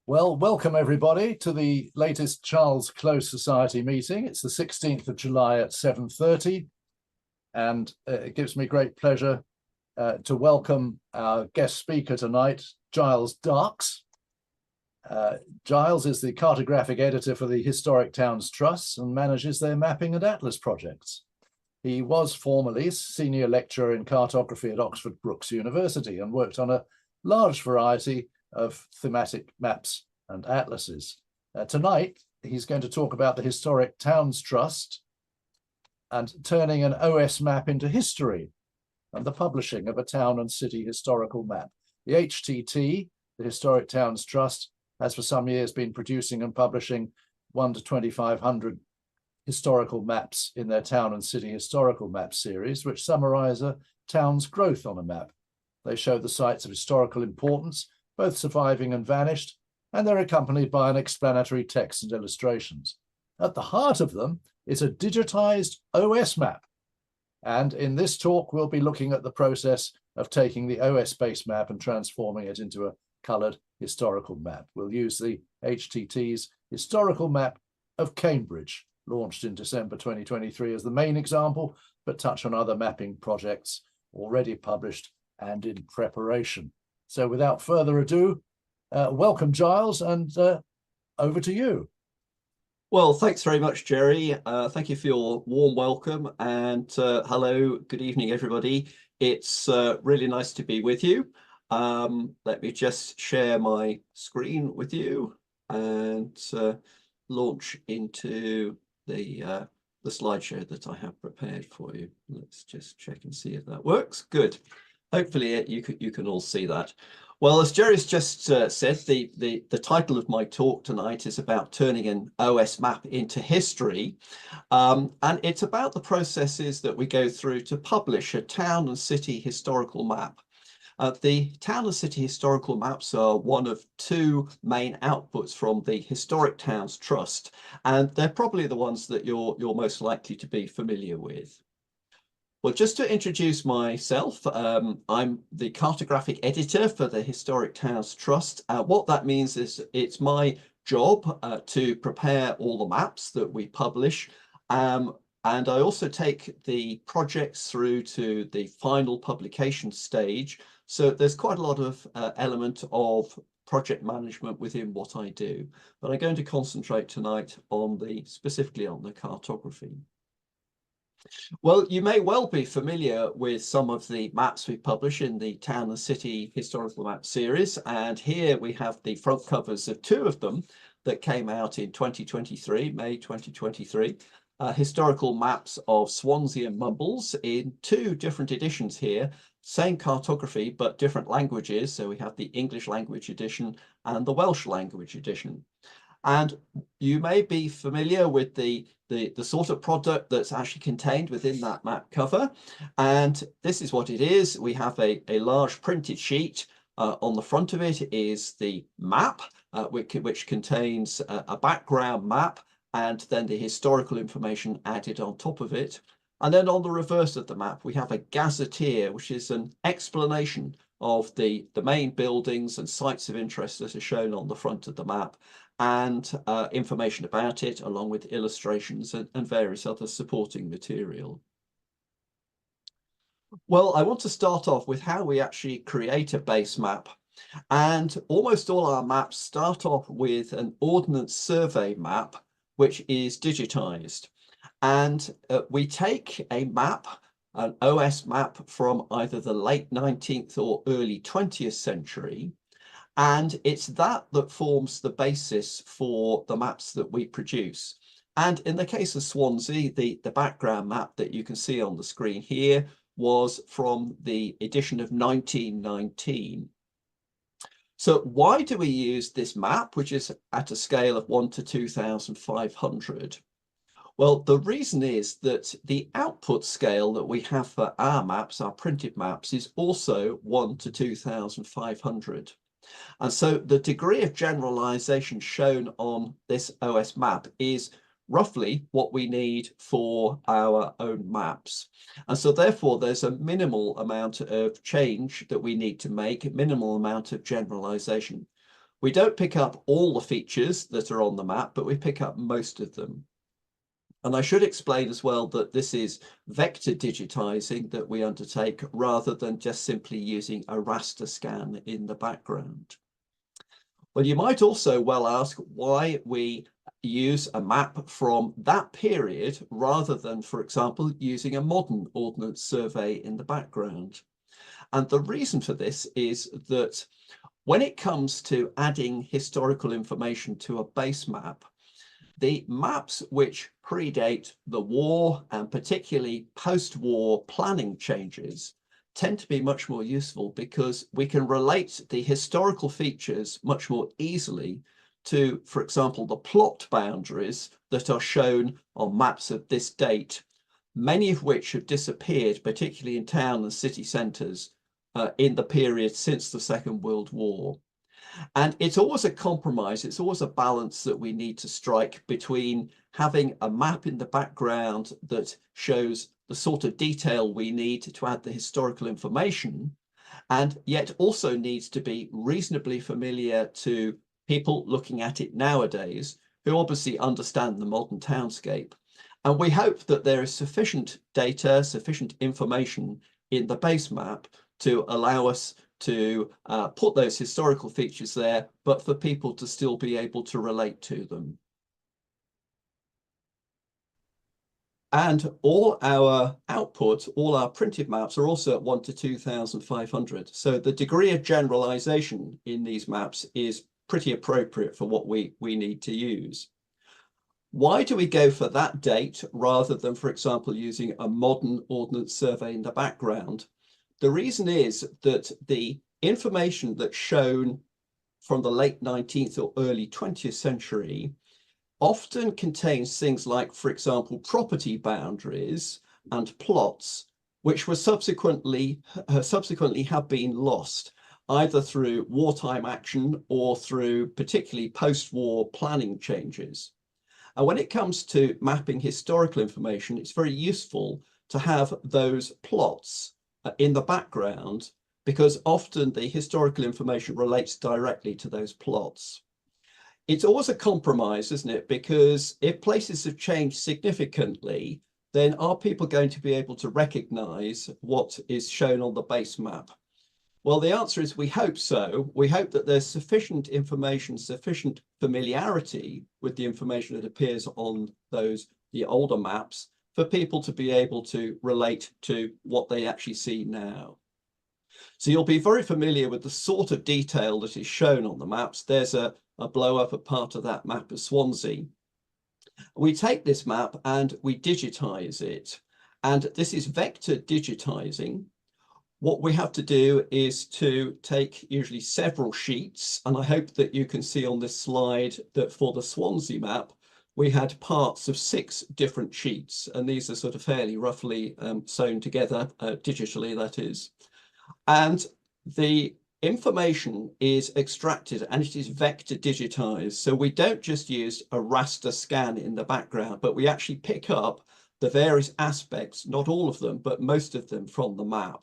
Well, welcome everybody to the latest Charles Close Society meeting. It's the 16th of July at 7:30, and it gives me great pleasure to welcome our guest speaker tonight, Giles Darkes. Giles is the Cartographic Editor for the Historic Towns Trusts and manages their mapping and atlas projects. He was formerly Senior Lecturer in Cartography at Oxford Brookes University and worked on a large variety of thematic maps and atlases. Tonight, he's going to talk about the Historic Towns Trust and turning an OS map into history and the publishing of a town and city historical map. The HTT, the Historic Towns Trust, has for some years been producing and publishing 1 to 2,500 historical maps in their town and city historical map series, which summarize a town's growth on a map. They show the sites of historical importance, both surviving and vanished, and they're accompanied by an explanatory text and illustrations. At the heart of them is a digitized OS map. And in this talk, we'll be looking at the process of taking the OS-based map and transforming it into a colored historical map. We'll use the HTT's historical map of Cambridge, launched in December 2023 as the main example, but touch on other mapping projects already published and in preparation. So without further ado, welcome, Giles, and over to you. Well, thanks very much, Jerry. Thank you for your warm welcome, and hello, good evening, everybody. It's really nice to be with you. Let me just share my screen with you and launch into the slideshow that I have prepared for you. Let's just check and see if that works. Good. Hopefully you can all see that. Well, as Jerry's just said, the title of my talk tonight is about turning an OS map into history. And it's about the processes that we go through to publish a town and city historical map. The town and city historical maps are one of two main outputs from the Historic Towns Trust, and they're probably the ones that you're most likely to be familiar with. Well, just to introduce myself, I'm the Cartographic Editor for the Historic Towns Trust. What that means is it's my job to prepare all the maps that we publish, and I also take the projects through to the final publication stage. So there's quite a lot of element of project management within what I do, but I'm going to concentrate tonight on specifically on the cartography. Well, you may well be familiar with some of the maps we publish in the Town and City Historical Map series, and here we have the front covers of two of them that came out in 2023, May 2023. Historical maps of Swansea and Mumbles in two different editions here, same cartography but different languages. So we have the English language edition and the Welsh language edition. And you may be familiar with the sort of product that's actually contained within that map cover. And this is what it is. We have a large printed sheet. On the front of it is the map, which contains a background map and then the historical information added on top of it. And then on the reverse of the map, we have a gazetteer, which is an explanation of the main buildings and sites of interest that are shown on the front of the map, and information about it, along with illustrations and various other supporting material. Well, I want to start off with how we actually create a base map. And almost all our maps start off with an Ordnance Survey map, which is digitized. And we take a map, an OS map from either the late 19th or early 20th century, and it's that forms the basis for the maps that we produce. And in the case of Swansea, the background map that you can see on the screen here was from the edition of 1919. So why do we use this map, which is at a scale of 1 to 2,500? Well, the reason is that the output scale that we have for our maps, our printed maps, is also 1 to 2,500. And so the degree of generalization shown on this OS map is roughly what we need for our own maps. And so therefore there's a minimal amount of change that we need to make, a minimal amount of generalization. We don't pick up all the features that are on the map, but we pick up most of them. And I should explain as well that this is vector digitizing that we undertake rather than just simply using a raster scan in the background. Well, you might also well ask why we use a map from that period rather than, for example, using a modern ordnance survey in the background. And the reason for this is that when it comes to adding historical information to a base map, the maps which predate the war and particularly post-war planning changes tend to be much more useful because we can relate the historical features much more easily to, for example, the plot boundaries that are shown on maps of this date, many of which have disappeared, particularly in town and city centres, in the period since the Second World War. And it's always a compromise, it's always a balance that we need to strike between having a map in the background that shows the sort of detail we need to add the historical information, and yet also needs to be reasonably familiar to people looking at it nowadays, who obviously understand the modern townscape. And we hope that there is sufficient data, sufficient information in the base map to allow us to put those historical features there, but for people to still be able to relate to them. And all our output, all our printed maps are also at 1 to 2,500. So the degree of generalization in these maps is pretty appropriate for what we need to use. Why do we go for that date rather than, for example, using a modern ordnance survey in the background? The reason is that the information that's shown from the late 19th or early 20th century often contains things like, for example, property boundaries and plots, which were subsequently have been lost, either through wartime action or through particularly post-war planning changes. And when it comes to mapping historical information, it's very useful to have those plots in the background, because often the historical information relates directly to those plots. It's always a compromise, isn't it? Because if places have changed significantly, then are people going to be able to recognize what is shown on the base map? Well, the answer is we hope so. We hope that there's sufficient information, sufficient familiarity with the information that appears on the older maps for people to be able to relate to what they actually see now. So you'll be very familiar with the sort of detail that is shown on the maps. There's a blow up of part of that map of Swansea. We take this map and we digitize it. And this is vector digitizing. What we have to do is to take usually several sheets. And I hope that you can see on this slide that for the Swansea map, we had parts of 6 different sheets. And these are sort of fairly roughly sewn together, digitally, that is. And the information is extracted and it is vector digitized. So we don't just use a raster scan in the background, but we actually pick up the various aspects, not all of them, but most of them from the map,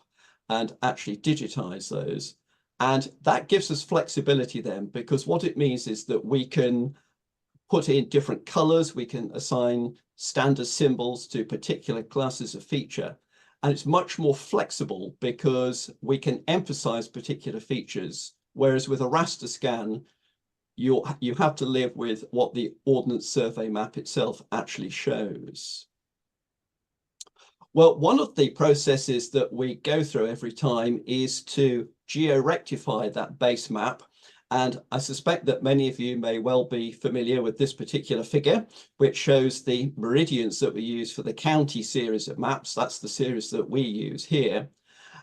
and actually digitize those. And that gives us flexibility then, because what it means is that we can put in different colors, we can assign standard symbols to particular classes of feature. And it's much more flexible because we can emphasize particular features. Whereas with a raster scan, you have to live with what the Ordnance Survey map itself actually shows. Well, one of the processes that we go through every time is to geo-rectify that base map. And I suspect that many of you may well be familiar with this particular figure, which shows the meridians that we use for the county series of maps. That's the series that we use here.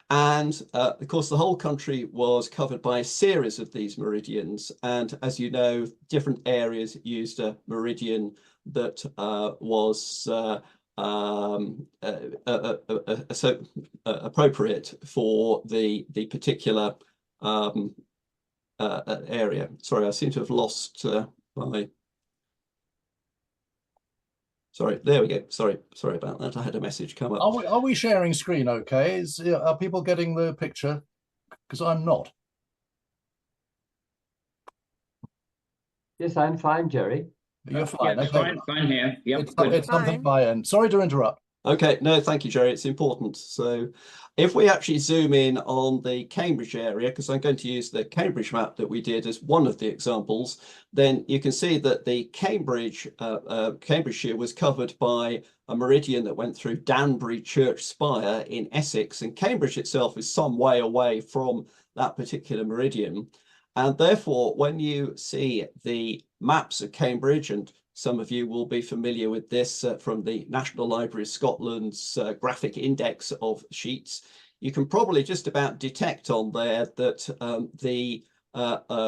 And of course, the whole country was covered by a series of these meridians. And as you know, different areas used a meridian that was so appropriate for the particular area. Sorry, I seem to have lost my. Sorry, there we go. Sorry about that. I had a message come up. Are we sharing screen okay? Are people getting the picture? Because I'm not. Yes, I'm fine, Jerry. You're fine. Yes, Okay. fine here. Yep, It's, good. it's something Fine. my end. Sorry to interrupt. Okay, no, thank you, Jerry. It's important. So if we actually zoom in on the Cambridge area, because I'm going to use the Cambridge map that we did as one of the examples, then you can see that the Cambridgeshire was covered by a meridian that went through Danbury Church Spire in Essex, and Cambridge itself is some way away from that particular meridian. And therefore, when you see the maps of Cambridge, and some of you will be familiar with this from the National Library of Scotland's graphic index of sheets, you can probably just about detect on there that the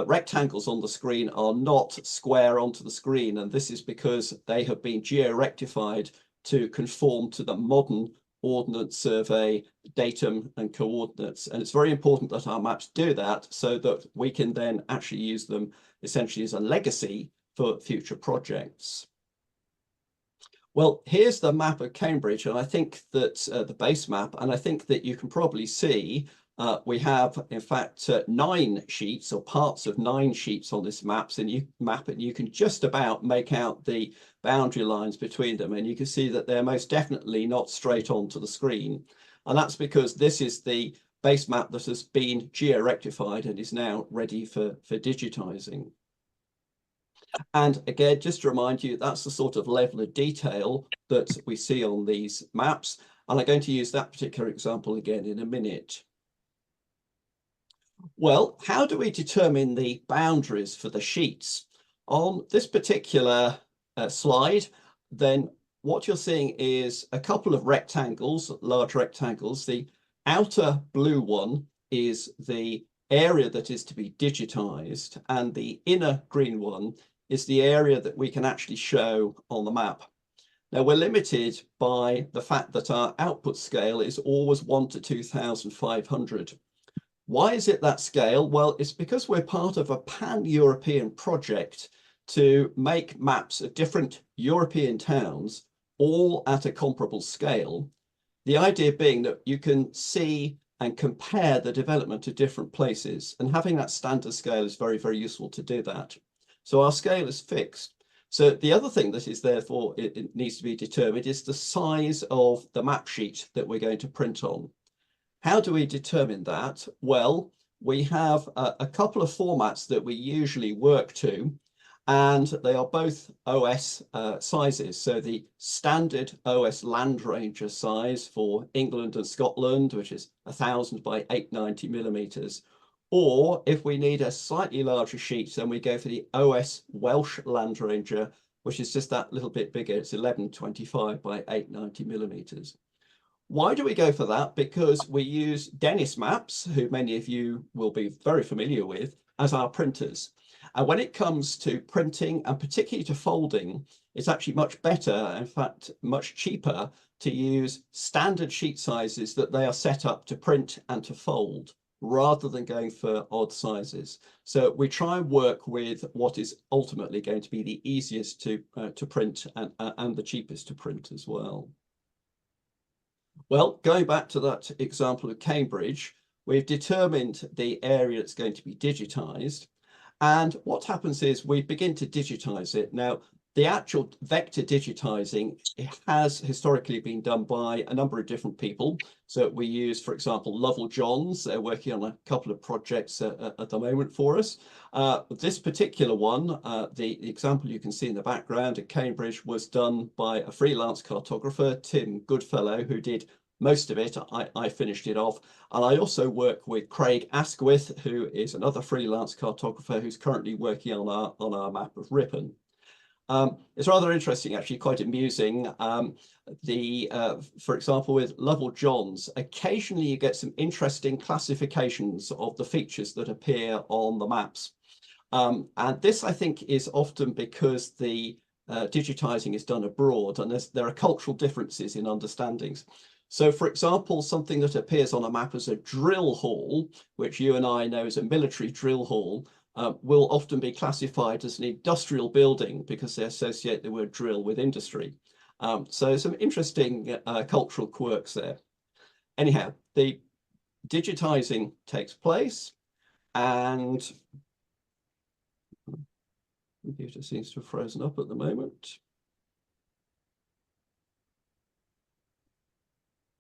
rectangles on the screen are not square onto the screen. And this is because they have been geo-rectified to conform to the modern Ordnance Survey datum and coordinates. And it's very important that our maps do that so that we can then actually use them essentially as a legacy for future projects. Well, here's the map of Cambridge, and I think that the base map, and I think that you can probably see we have, in fact, 9 sheets or parts of 9 sheets on this map, and you can just about make out the boundary lines between them, and you can see that they're most definitely not straight onto the screen. And that's because this is the base map that has been geo-rectified and is now ready for digitizing. And again, just to remind you, that's the sort of level of detail that we see on these maps. And I'm going to use that particular example again in a minute. Well, how do we determine the boundaries for the sheets? On this particular slide, then what you're seeing is a couple of rectangles, large rectangles. The outer blue one is the area that is to be digitized, and the inner green one is the area that we can actually show on the map. Now, we're limited by the fact that our output scale is always 1 to 2,500. Why is it that scale? Well, it's because we're part of a pan-European project to make maps of different European towns, all at a comparable scale. The idea being that you can see and compare the development of different places, and having that standard scale is very, very useful to do that. So our scale is fixed. So the other thing that is therefore it needs to be determined is the size of the map sheet that we're going to print on. How do we determine that? Well, we have a couple of formats that we usually work to, and they are both OS sizes. So the standard OS Land Ranger size for England and Scotland, which is 1000 by 890 millimeters. Or if we need a slightly larger sheet, then we go for the OS Welsh Land Ranger, which is just that little bit bigger. It's 1125 by 890 millimeters. Why do we go for that? Because we use Dennis maps, who many of you will be very familiar with, as our printers. And when it comes to printing, and particularly to folding, it's actually much better, in fact, much cheaper, to use standard sheet sizes that they are set up to print and to fold, rather than going for odd sizes. So we try and work with what is ultimately going to be the easiest to print and the cheapest to print as well. Well, going back to that example of Cambridge, we've determined the area that's going to be digitized. And what happens is we begin to digitize it. Now, the actual vector digitizing has historically been done by a number of different people. So we use, for example, Lovell Johns. They're working on a couple of projects at the moment for us. This particular one, the example you can see in the background at Cambridge, was done by a freelance cartographer, Tim Goodfellow, who did most of it. I finished it off. And I also work with Craig Asquith, who is another freelance cartographer who's currently working on our map of Ripon. It's rather interesting, actually, quite amusing. For example, with Lovell Johns, occasionally you get some interesting classifications of the features that appear on the maps. And this, I think, is often because the digitizing is done abroad, and there are cultural differences in understandings. So, for example, something that appears on a map as a drill hall, which you and I know as a military drill hall, will often be classified as an industrial building because they associate the word drill with industry. So some interesting cultural quirks there. Anyhow, the digitizing takes place, and Computer seems to have frozen up at the moment.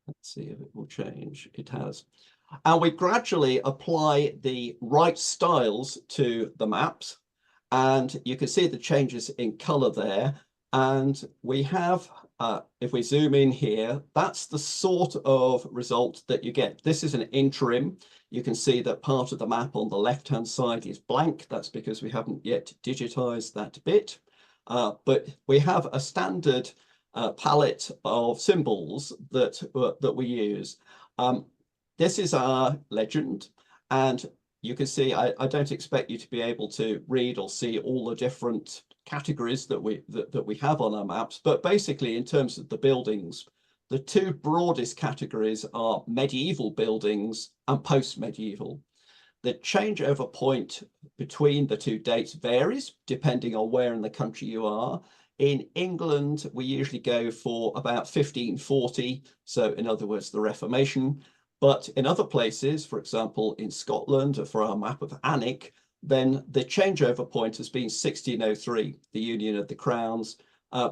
Let's see if it will change. It has. And we gradually apply the right styles to the maps. And you can see the changes in color there. And we have, if we zoom in here, that's the sort of result that you get. This is an interim. You can see that part of the map on the left-hand side is blank. That's because we haven't yet digitized that bit. But we have a standard palette of symbols that we use. This is our legend, and you can see I don't expect you to be able to read or see all the different categories that we have on our maps, but basically in terms of the buildings, the two broadest categories are medieval buildings and post-medieval. The changeover point between the two dates varies depending on where in the country you are. In England, we usually go for about 1540, so in other words, the Reformation. But in other places, for example, in Scotland, for our map of Alnwick, then the changeover point has been 1603, the Union of the Crowns,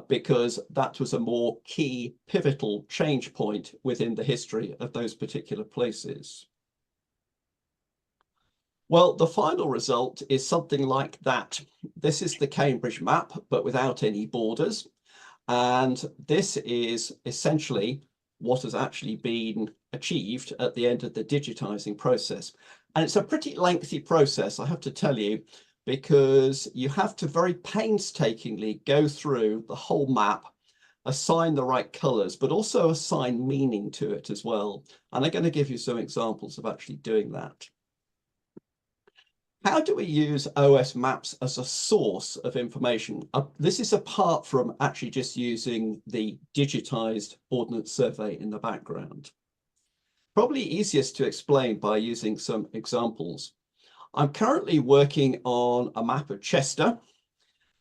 because that was a more key pivotal change point within the history of those particular places. Well, the final result is something like that. This is the Cambridge map, but without any borders. And this is essentially what has actually been achieved at the end of the digitizing process. And it's a pretty lengthy process, I have to tell you, because you have to very painstakingly go through the whole map, assign the right colors, but also assign meaning to it as well. And I'm going to give you some examples of actually doing that. How do we use OS maps as a source of information? This is apart from actually just using the digitized Ordnance Survey in the background. Probably easiest to explain by using some examples. I'm currently working on a map of Chester,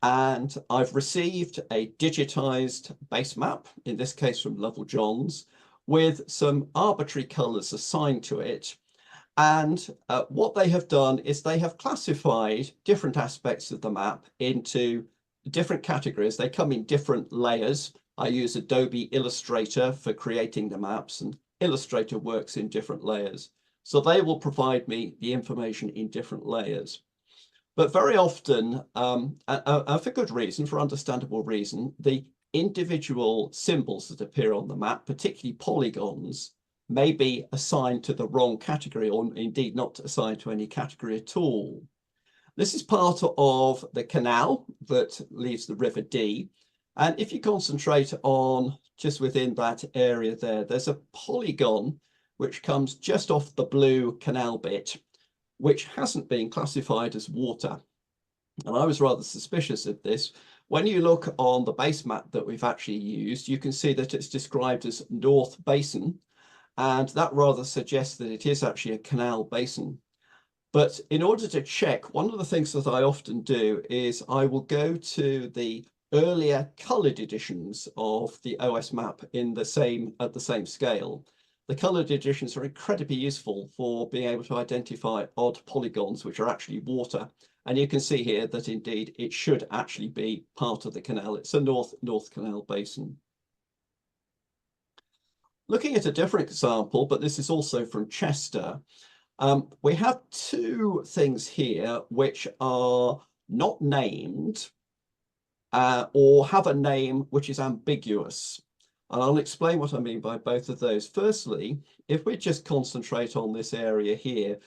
and I've received a digitized base map, in this case from Lovell Johns, with some arbitrary colors assigned to it. And what they have done is they have classified different aspects of the map into different categories. They come in different layers. I use Adobe Illustrator for creating the maps, and Illustrator works in different layers. So they will provide me the information in different layers. But very often, for good reason, for understandable reason, the individual symbols that appear on the map, particularly polygons, may be assigned to the wrong category, or indeed not assigned to any category at all. This is part of the canal that leaves the River Dee. And if you concentrate on just within that area there, there's a polygon which comes just off the blue canal bit, which hasn't been classified as water. And I was rather suspicious of this. When you look on the base map that we've actually used, you can see that it's described as North Basin. And that rather suggests that it is actually a canal basin. But in order to check, one of the things that I often do is I will go to the earlier coloured editions of the OS map at the same scale. The coloured editions are incredibly useful for being able to identify odd polygons which are actually water. And you can see here that indeed it should actually be part of the canal. It's a North Canal Basin. Looking at a different example, but this is also from Chester, we have two things here which are not named or have a name which is ambiguous. And I'll explain what I mean by both of those. Firstly, if we just concentrate on this area here,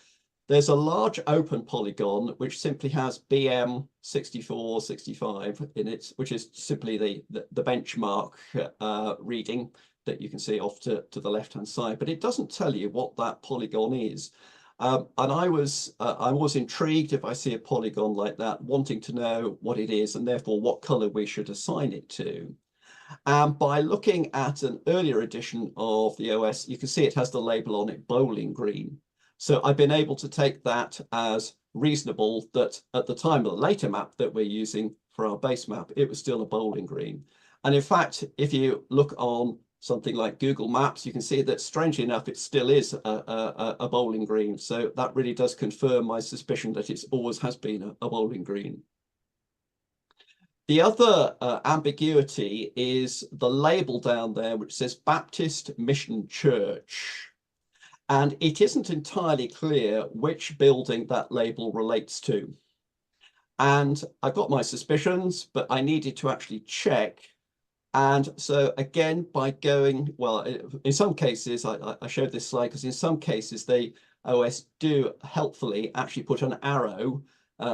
there's a large open polygon which simply has BM 6465 in it, which is simply the benchmark reading that you can see off to the left-hand side, but it doesn't tell you what that polygon is. And I'm always intrigued if I see a polygon like that, wanting to know what it is and therefore what color we should assign it to. And by looking at an earlier edition of the OS, you can see it has the label on it, bowling green. So I've been able to take that as reasonable that at the time of the later map that we're using for our base map, it was still a bowling green. And in fact, if you look on something like Google Maps, you can see that strangely enough, it still is a bowling green. So that really does confirm my suspicion that it always has been a bowling green. The other ambiguity is the label down there, which says Baptist Mission Church. And it isn't entirely clear which building that label relates to. And I've got my suspicions, but I needed to actually check. And so again, by going, well, in some cases, I showed this slide because in some cases, they OS do helpfully actually put an arrow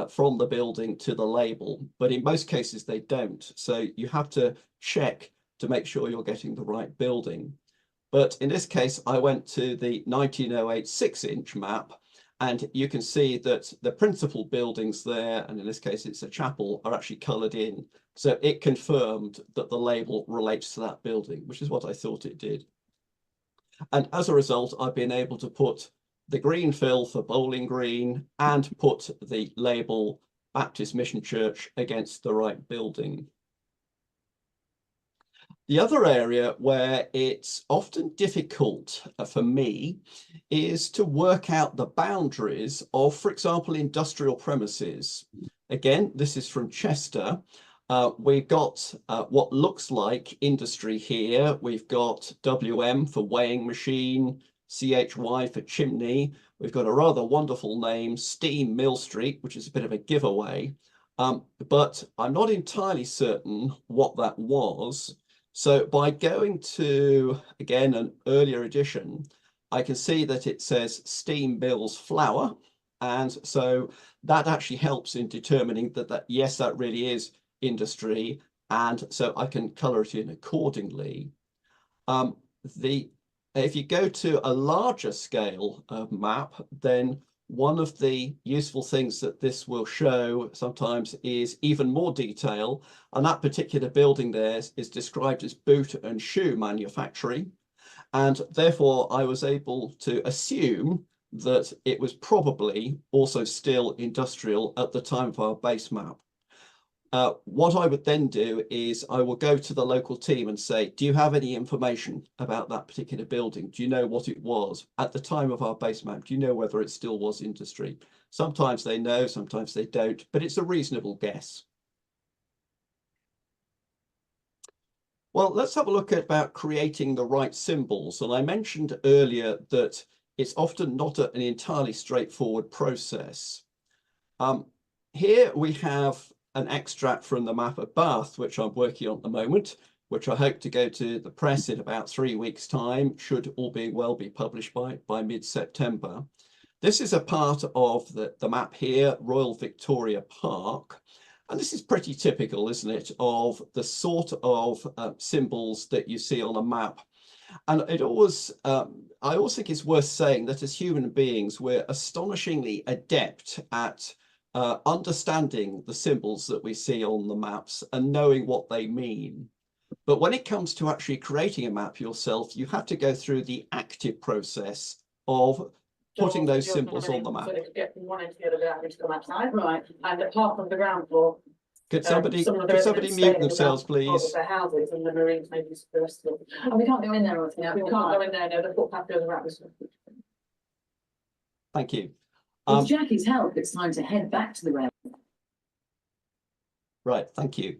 from the building to the label, but in most cases they don't. So you have to check to make sure you're getting the right building. But in this case, I went to the 1908 6-inch map, and you can see that the principal buildings there, and in this case it's a chapel, are actually coloured in. So it confirmed that the label relates to that building, which is what I thought it did. And as a result, I've been able to put the green fill for Bowling Green and put the label Baptist Mission Church against the right building. The other area where it's often difficult for me is to work out the boundaries of, for example, industrial premises. Again, this is from Chester. We've got what looks like industry here. We've got WM for weighing machine, CHY for chimney. We've got a rather wonderful name, Steam Mill Street, which is a bit of a giveaway. But I'm not entirely certain what that was. So by going to, again, an earlier edition, I can see that it says Steam Mills Flour. And so that actually helps in determining that yes, that really is industry. And so I can colour it in accordingly. If you go to a larger scale map, then one of the useful things that this will show sometimes is even more detail. And that particular building there is described as boot and shoe manufacturing. And therefore, I was able to assume that it was probably also still industrial at the time of our base map. What I would then do is I will go to the local team and say, do you have any information about that particular building? Do you know what it was at the time of our base map? Do you know whether it still was industry? Sometimes they know, sometimes they don't, but it's a reasonable guess. Well, let's have a look at about creating the right symbols. And I mentioned earlier that it's often not an entirely straightforward process. Here we have an extract from the map of Bath, which I'm working on at the moment, which I hope to go to the press in about 3 weeks' time, should all being well be published by mid-September. This is a part of the map here, Royal Victoria Park. And this is pretty typical, isn't it, of the sort of symbols that you see on a map. And it always, I always think it's worth saying that as human beings, we're astonishingly adept at understanding the symbols that we see on the maps and knowing what they mean. But when it comes to actually creating a map yourself, you have to go through the active process of putting those symbols on the map. So they could get from one end to the other without going to the map side. Right. And apart from the ground floor, could somebody mute themselves, please? Their houses and the Marines maybe the rest of them. And we can't go in there or anything. We can't go in there. No, the footpath goes around this way. Thank you. With Jackie's help, it's time to head back to the rail. Right, thank you.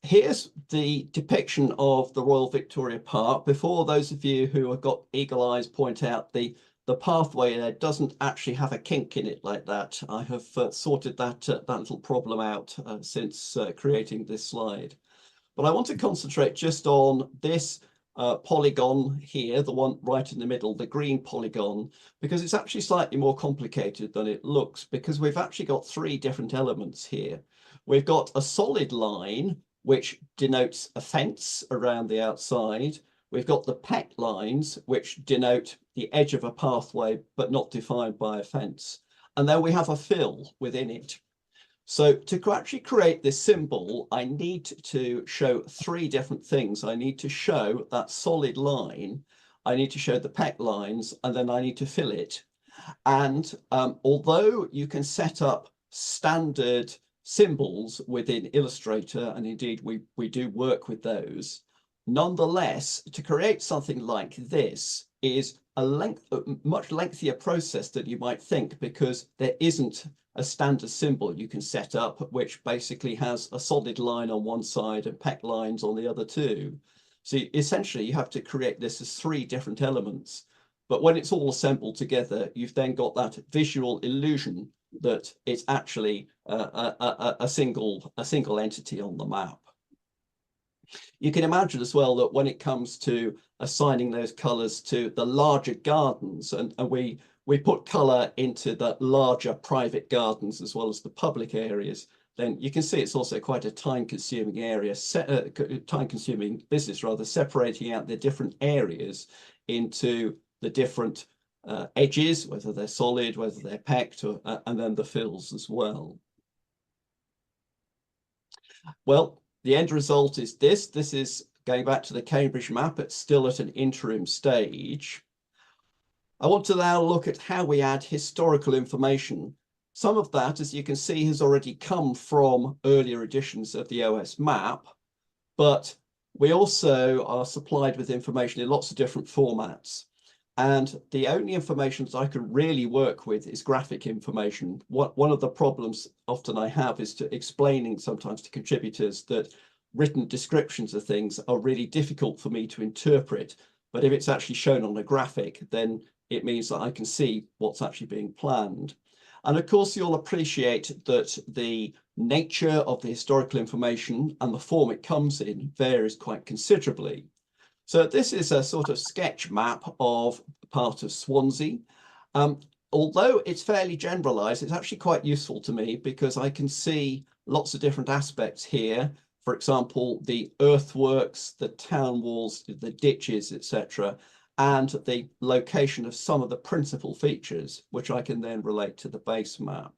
Here's the depiction of the Royal Victoria Park. Before those of you who have got eagle eyes point out, the pathway there doesn't actually have a kink in it like that. I have sorted that little problem out since creating this slide. But I want to concentrate just on this polygon here, the one right in the middle, the green polygon, because it's actually slightly more complicated than it looks, because we've actually got 3 different elements here. We've got a solid line, which denotes a fence around the outside. We've got the pet lines, which denote the edge of a pathway, but not defined by a fence. And then we have a fill within it. So to actually create this symbol, I need to show 3 different things. I need to show that solid line, I need to show the pet lines, and then I need to fill it. And although you can set up standard symbols within Illustrator, and indeed we do work with those, nonetheless, to create something like this is a much lengthier process than you might think, because there isn't a standard symbol you can set up, which basically has a solid line on one side and peck lines on the other two. So essentially you have to create this as 3 different elements. But when it's all assembled together, you've then got that visual illusion that it's actually a single entity on the map. You can imagine as well that when it comes to assigning those colours to the larger gardens, and we put colour into the larger private gardens as well as the public areas, then you can see it's also quite a time-consuming area, time-consuming business rather, separating out the different areas into the different edges, whether they're solid, whether they're pecked, and then the fills as well. Well, the end result is this. This is going back to the Cambridge map. It's still at an interim stage. I want to now look at how we add historical information. Some of that, as you can see, has already come from earlier editions of the OS map, but we also are supplied with information in lots of different formats. And the only information that I can really work with is graphic information. One of the problems often I have is to explaining sometimes to contributors that written descriptions of things are really difficult for me to interpret. But if it's actually shown on a graphic, then it means that I can see what's actually being planned. And of course, you'll appreciate that the nature of the historical information and the form it comes in varies quite considerably. So this is a sort of sketch map of part of Swansea. Although it's fairly generalized, it's actually quite useful to me because I can see lots of different aspects here. For example, the earthworks, the town walls, the ditches, etc., and the location of some of the principal features, which I can then relate to the base map.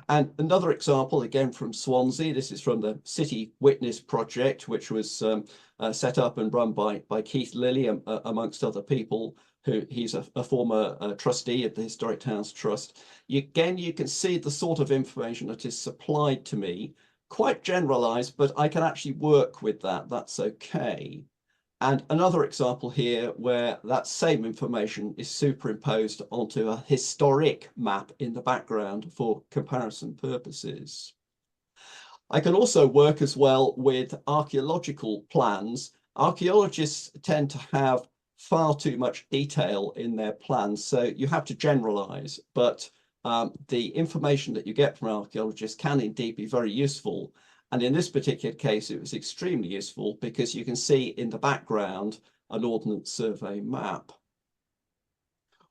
And another example, again from Swansea, this is from the City Witness project, which was set up and run by Keith Lilly, amongst other people. He's a former trustee of the Historic Towns Trust. Again, you can see the sort of information that is supplied to me, quite generalized, but I can actually work with that. That's okay. And another example here where that same information is superimposed onto a historic map in the background for comparison purposes. I can also work as well with archaeological plans. Archaeologists tend to have far too much detail in their plans, so you have to generalize, but the information that you get from archaeologists can indeed be very useful. And in this particular case, it was extremely useful because you can see in the background an Ordnance Survey map.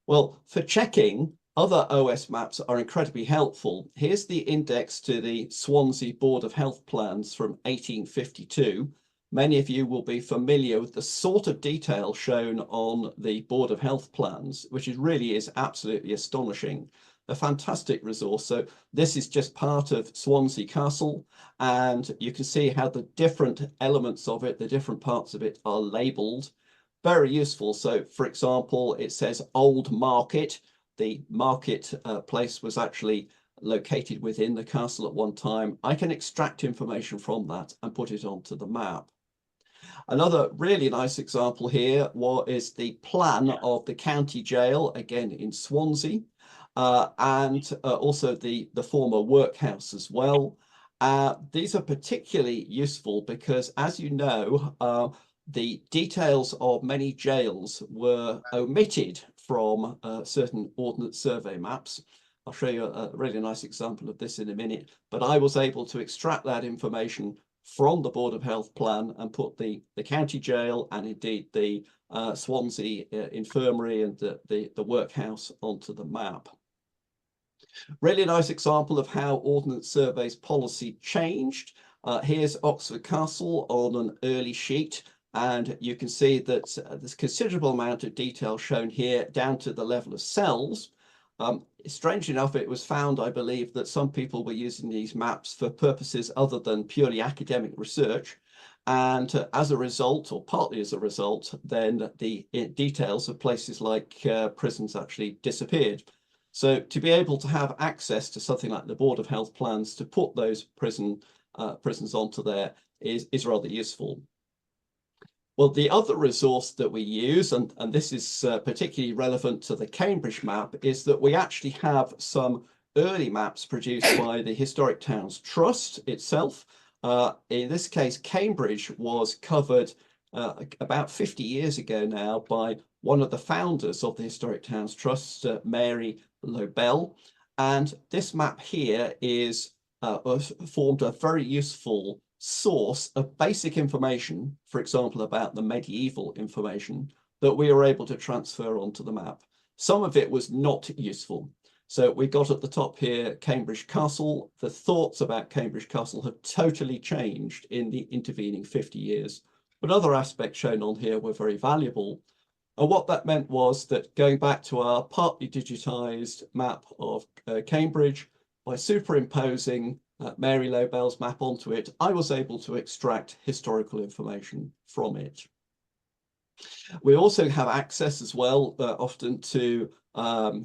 Well, for checking, other OS maps are incredibly helpful. Here's the index to the Swansea Board of Health plans from 1852. Many of you will be familiar with the sort of detail shown on the Board of Health plans, which really is absolutely astonishing. A fantastic resource. So this is just part of Swansea Castle, and you can see how the different elements of it, the different parts of it are labelled. Very useful. So for example, it says Old Market. The market place was actually located within the castle at one time. I can extract information from that and put it onto the map. Another really nice example here is the plan of the county jail, again in Swansea. And also the former workhouse as well. These are particularly useful because, as you know, the details of many jails were omitted from certain Ordnance Survey maps. I'll show you a really nice example of this in a minute, but I was able to extract that information from the Board of Health plan and put the county jail and indeed the Swansea infirmary and the workhouse onto the map. Really nice example of how Ordnance Survey's policy changed. Here's Oxford Castle on an early sheet, and you can see that there's considerable amount of detail shown here down to the level of cells. Strange enough, it was found, I believe, that some people were using these maps for purposes other than purely academic research. And as a result, or partly as a result, then the details of places like prisons actually disappeared. So to be able to have access to something like the Board of Health plans to put those prisons onto there is rather useful. Well, the other resource that we use, and this is particularly relevant to the Cambridge map, is that we actually have some early maps produced by the Historic Towns Trust itself. In this case, Cambridge was covered about 50 years ago now by one of the founders of the Historic Towns Trust, Mary Lobell. And this map here is formed a very useful source of basic information, for example, about the medieval information that we were able to transfer onto the map. Some of it was not useful. So we got at the top here, Cambridge Castle. The thoughts about Cambridge Castle have totally changed in the intervening 50 years. But other aspects shown on here were very valuable. And what that meant was that going back to our partly digitised map of Cambridge, by superimposing Mary Lobell's map onto it, I was able to extract historical information from it. We also have access as well, often to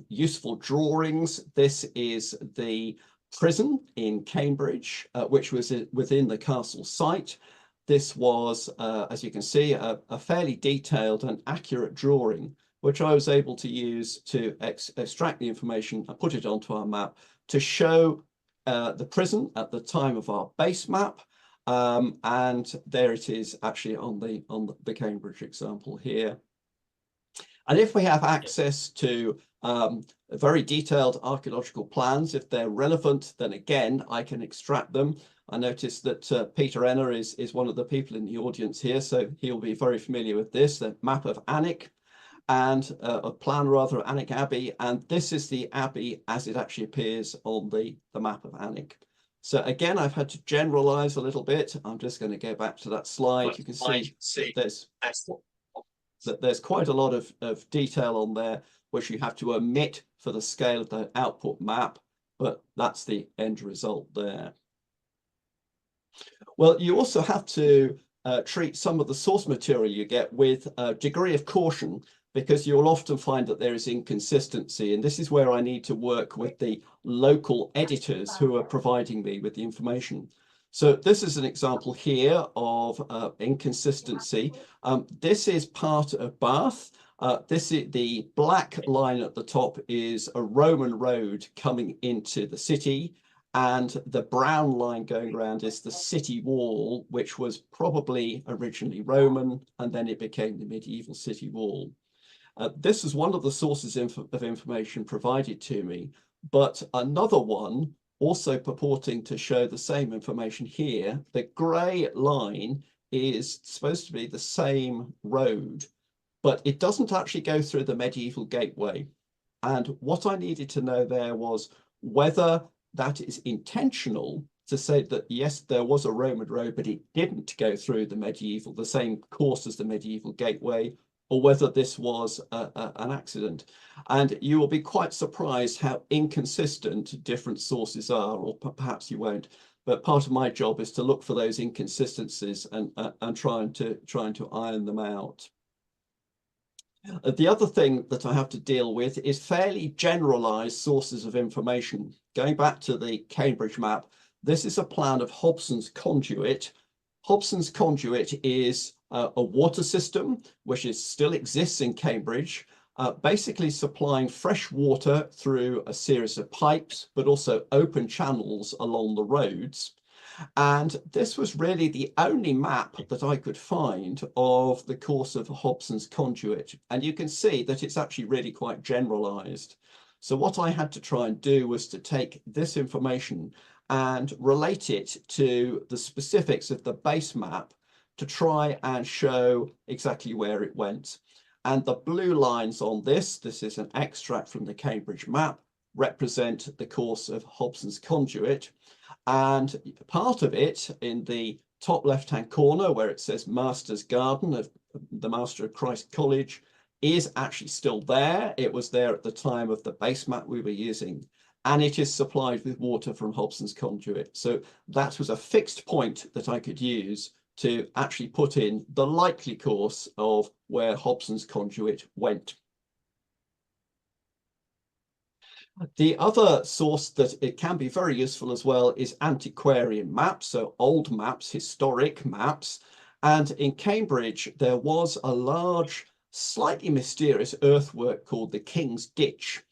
useful drawings. This is the prison in Cambridge, which was within the castle site. This was, as you can see, a fairly detailed and accurate drawing, which I was able to use to extract the information and put it onto our map to show the prison at the time of our base map. And there it is actually on the Cambridge example here. And if we have access to very detailed archaeological plans, if they're relevant, then again, I can extract them. I noticed that Peter Enner is one of the people in the audience here, so he'll be very familiar with this, the map of Alnwick, and a plan rather of Alnwick Abbey. And this is the Abbey as it actually appears on the map of Alnwick. So again, I've had to generalize a little bit. I'm just going to go back to that slide. You can see there's quite a lot of detail on there, which you have to omit for the scale of the output map, but that's the end result there. Well, you also have to treat some of the source material you get with a degree of caution, because you'll often find that there is inconsistency. And this is where I need to work with the local editors who are providing me with the information. So this is an example here of inconsistency. This is part of Bath. This is the black line at the top is a Roman road coming into the city. And the brown line going around is the city wall, which was probably originally Roman, and then it became the medieval city wall. This is one of the sources of information provided to me, but another one also purporting to show the same information here. The grey line is supposed to be the same road, but it doesn't actually go through the medieval gateway. And what I needed to know there was whether that is intentional to say that, yes, there was a Roman road, but it didn't go through the same course as the medieval gateway, or whether this was an accident. And you will be quite surprised how inconsistent different sources are, or perhaps you won't. But part of my job is to look for those inconsistencies and trying to iron them out. The other thing that I have to deal with is fairly generalized sources of information. Going back to the Cambridge map, this is a plan of Hobson's Conduit. Hobson's Conduit is a water system which still exists in Cambridge, basically supplying fresh water through a series of pipes, but also open channels along the roads. And this was really the only map that I could find of the course of Hobson's Conduit. And you can see that it's actually really quite generalized. So what I had to try and do was to take this information and relate it to the specifics of the base map to try and show exactly where it went. And the blue lines on this is an extract from the Cambridge map, represent the course of Hobson's Conduit. And part of it in the top left-hand corner where it says Master's Garden of the Master of Christ College is actually still there. It was there at the time of the base map we were using, and it is supplied with water from Hobson's Conduit. So that was a fixed point that I could use to actually put in the likely course of where Hobson's Conduit went. The other source that it can be very useful as well is antiquarian maps, so old maps, historic maps. And in Cambridge, there was a large, slightly mysterious earthwork called the King's Ditch.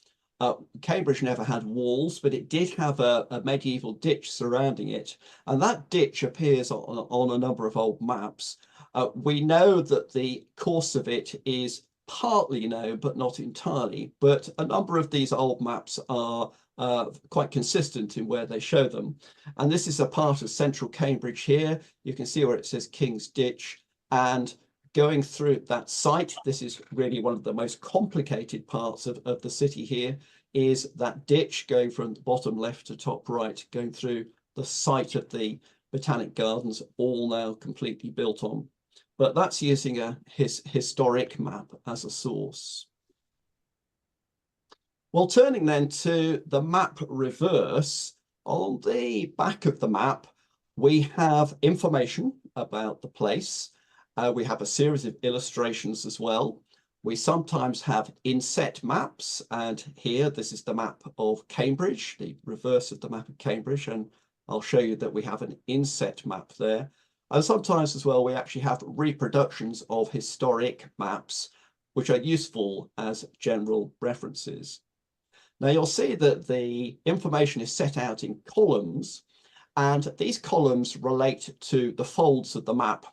Cambridge never had walls, but it did have a medieval ditch surrounding it. And that ditch appears on a number of old maps. We know that the course of it is partly known, but not entirely. But a number of these old maps are quite consistent in where they show them. And this is a part of central Cambridge here. You can see where it says King's Ditch. And going through that site, this is really one of the most complicated parts of the city here, is that ditch going from the bottom left to top right, going through the site of the Botanic Gardens, all now completely built on. But that's using a historic map as a source. Well, turning then to the map reverse, on the back of the map, we have information about the place. We have a series of illustrations as well. We sometimes have inset maps, and here this is the map of Cambridge, the reverse of the map of Cambridge, and I'll show you that we have an inset map there. And sometimes as well, we actually have reproductions of historic maps, which are useful as general references. Now you'll see that the information is set out in columns, and these columns relate to the folds of the map.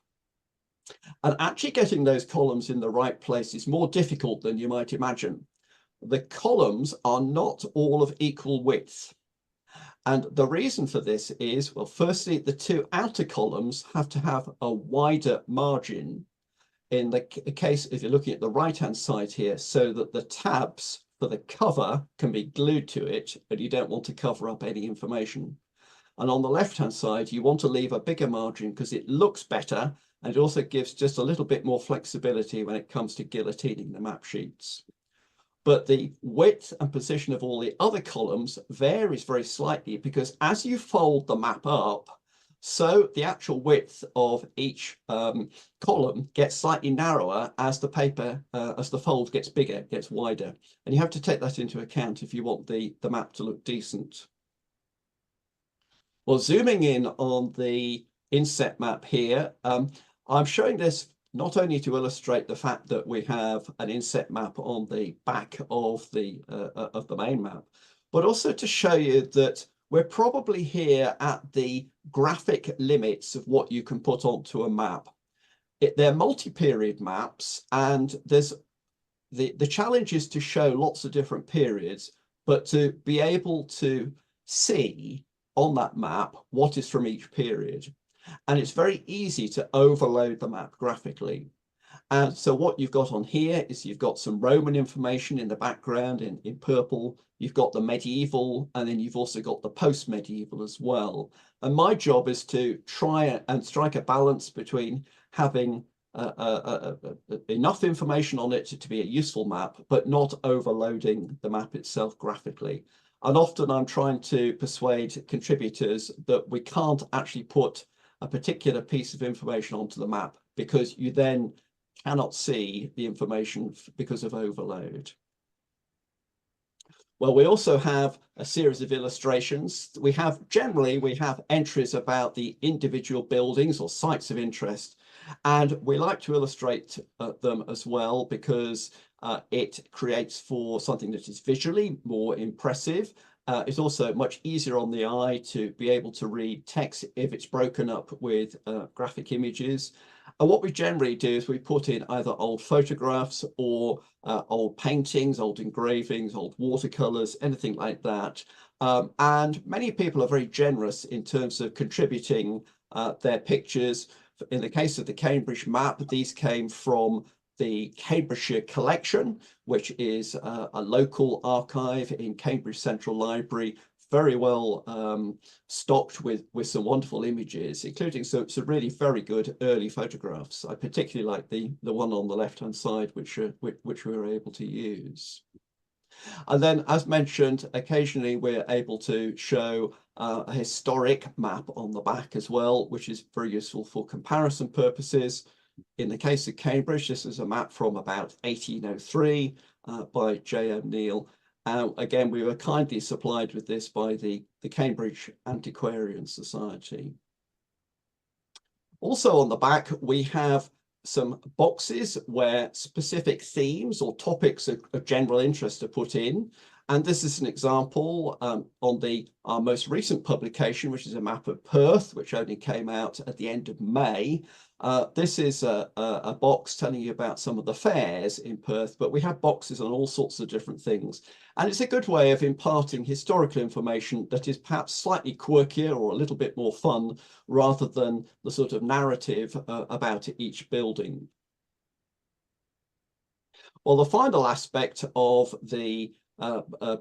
And actually getting those columns in the right place is more difficult than you might imagine. The columns are not all of equal width. And the reason for this is, well, firstly, the two outer columns have to have a wider margin in the case, if you're looking at the right-hand side here, so that the tabs for the cover can be glued to it, and you don't want to cover up any information. And on the left-hand side, you want to leave a bigger margin because it looks better, and it also gives just a little bit more flexibility when it comes to guillotining the map sheets. But the width and position of all the other columns varies very slightly, because as you fold the map up, so the actual width of each column gets slightly narrower as the paper, as the fold gets bigger, gets wider. And you have to take that into account if you want the map to look decent. Well, zooming in on the inset map here, I'm showing this not only to illustrate the fact that we have an inset map on the back of the main map, but also to show you that we're probably here at the graphic limits of what you can put onto a map. They're multi-period maps, and there's the challenge is to show lots of different periods, but to be able to see on that map what is from each period. And it's very easy to overload the map graphically. And so what you've got on here is you've got some Roman information in the background in purple. You've got the medieval, and then you've also got the post-medieval as well. And my job is to try and strike a balance between having enough information on it to be a useful map, but not overloading the map itself graphically. And often I'm trying to persuade contributors that we can't actually put a particular piece of information onto the map, because you then cannot see the information because of overload. Well, we also have a series of illustrations. Generally we have entries about the individual buildings or sites of interest, and we like to illustrate them as well, because it creates for something that is visually more impressive. It's also much easier on the eye to be able to read text if it's broken up with graphic images. And what we generally do is we put in either old photographs or old paintings, old engravings, old watercolors, anything like that. And many people are very generous in terms of contributing their pictures. In the case of the Cambridge map, these came from the Cambridgeshire Collection, which is a local archive in Cambridge Central Library, very well stocked with some wonderful images, including some really very good early photographs. I particularly like the one on the left-hand side, which we were able to use. And then, as mentioned, occasionally we're able to show a historic map on the back as well, which is very useful for comparison purposes. In the case of Cambridge, this is a map from about 1803 by J.M. Neal. Again, we were kindly supplied with this by the Cambridge Antiquarian Society. Also on the back, we have some boxes where specific themes or topics of general interest are put in. And this is an example on our most recent publication, which is a map of Perth, which only came out at the end of May. This is a box telling you about some of the fairs in Perth, but we have boxes on all sorts of different things. And it's a good way of imparting historical information that is perhaps slightly quirkier or a little bit more fun, rather than the sort of narrative about each building. Well, the final aspect of the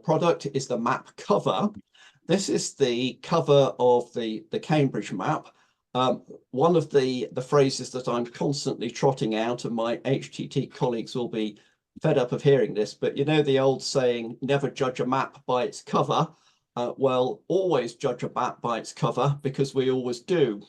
product is the map cover. This is the cover of the Cambridge map. One of the phrases that I'm constantly trotting out, and my HTT colleagues will be fed up of hearing this, but you know the old saying, never judge a map by its cover. Well, always judge a map by its cover, because we always do.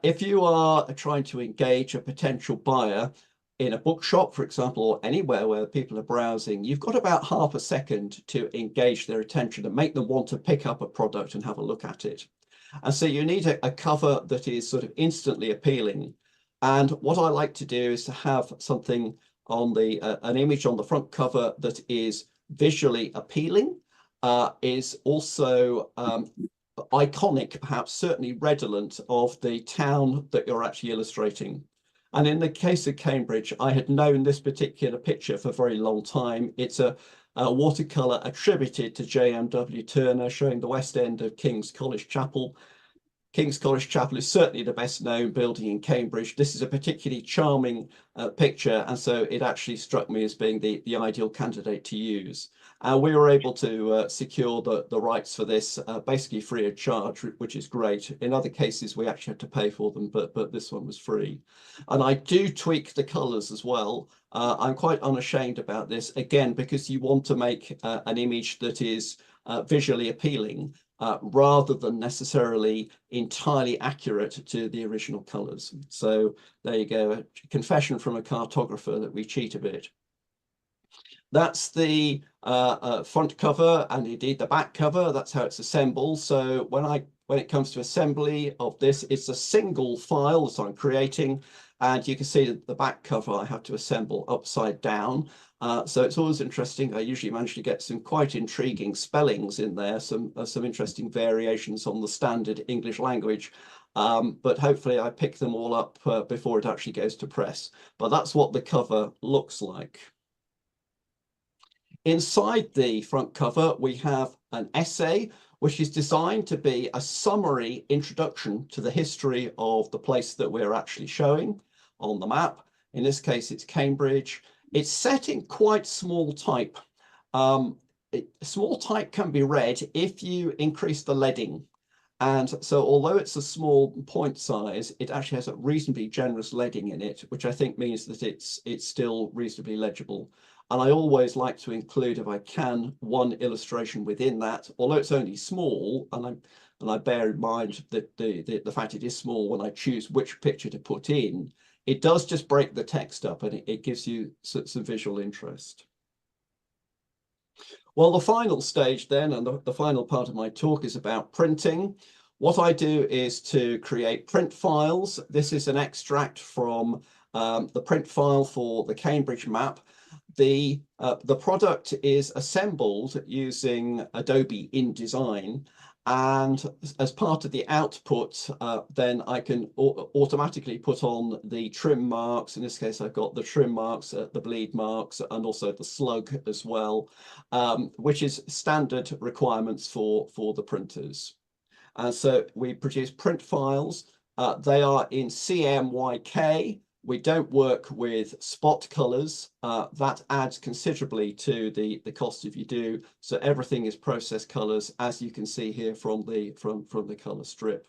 If you are trying to engage a potential buyer in a bookshop, for example, or anywhere where people are browsing, you've got about half a second to engage their attention and make them want to pick up a product and have a look at it. And so you need a cover that is sort of instantly appealing. And what I like to do is to have something on an image on the front cover that is visually appealing, is also iconic, perhaps certainly redolent of the town that you're actually illustrating. And in the case of Cambridge, I had known this particular picture for a very long time. It's a watercolour attributed to J.M.W. Turner, showing the west end of King's College Chapel. King's College Chapel is certainly the best known building in Cambridge. This is a particularly charming picture, and so it actually struck me as being the ideal candidate to use. We were able to secure the rights for this basically free of charge, which is great. In other cases, we actually had to pay for them, but this one was free. And I do tweak the colours as well. I'm quite unashamed about this, again, because you want to make an image that is visually appealing, rather than necessarily entirely accurate to the original colours. So there you go, a confession from a cartographer that we cheat a bit. That's the front cover, and indeed the back cover. That's how it's assembled. So when it comes to assembly of this, it's a single file that I'm creating, and you can see that the back cover I have to assemble upside down. So it's always interesting. I usually manage to get some quite intriguing spellings in there, some interesting variations on the standard English language. But hopefully I pick them all up before it actually goes to press. But that's what the cover looks like. Inside the front cover, we have an essay, which is designed to be a summary introduction to the history of the place that we're actually showing on the map. In this case, it's Cambridge. It's set in quite small type. Small type can be read if you increase the leading. And so although it's a small point size, it actually has a reasonably generous leading in it, which I think means that it's still reasonably legible. And I always like to include, if I can, one illustration within that, although it's only small, and I bear in mind that the fact it is small when I choose which picture to put in, it does just break the text up, and it gives you some visual interest. Well, the final stage then, and the final part of my talk, is about printing. What I do is to create print files. This is an extract from the print file for the Cambridge map. The product is assembled using Adobe InDesign, and as part of the output, then I can automatically put on the trim marks. In this case, I've got the trim marks, the bleed marks, and also the slug as well, which is standard requirements for the printers. And so we produce print files. They are in CMYK. We don't work with spot colors. That adds considerably to the cost if you do. So everything is process colors, as you can see here from the color strip.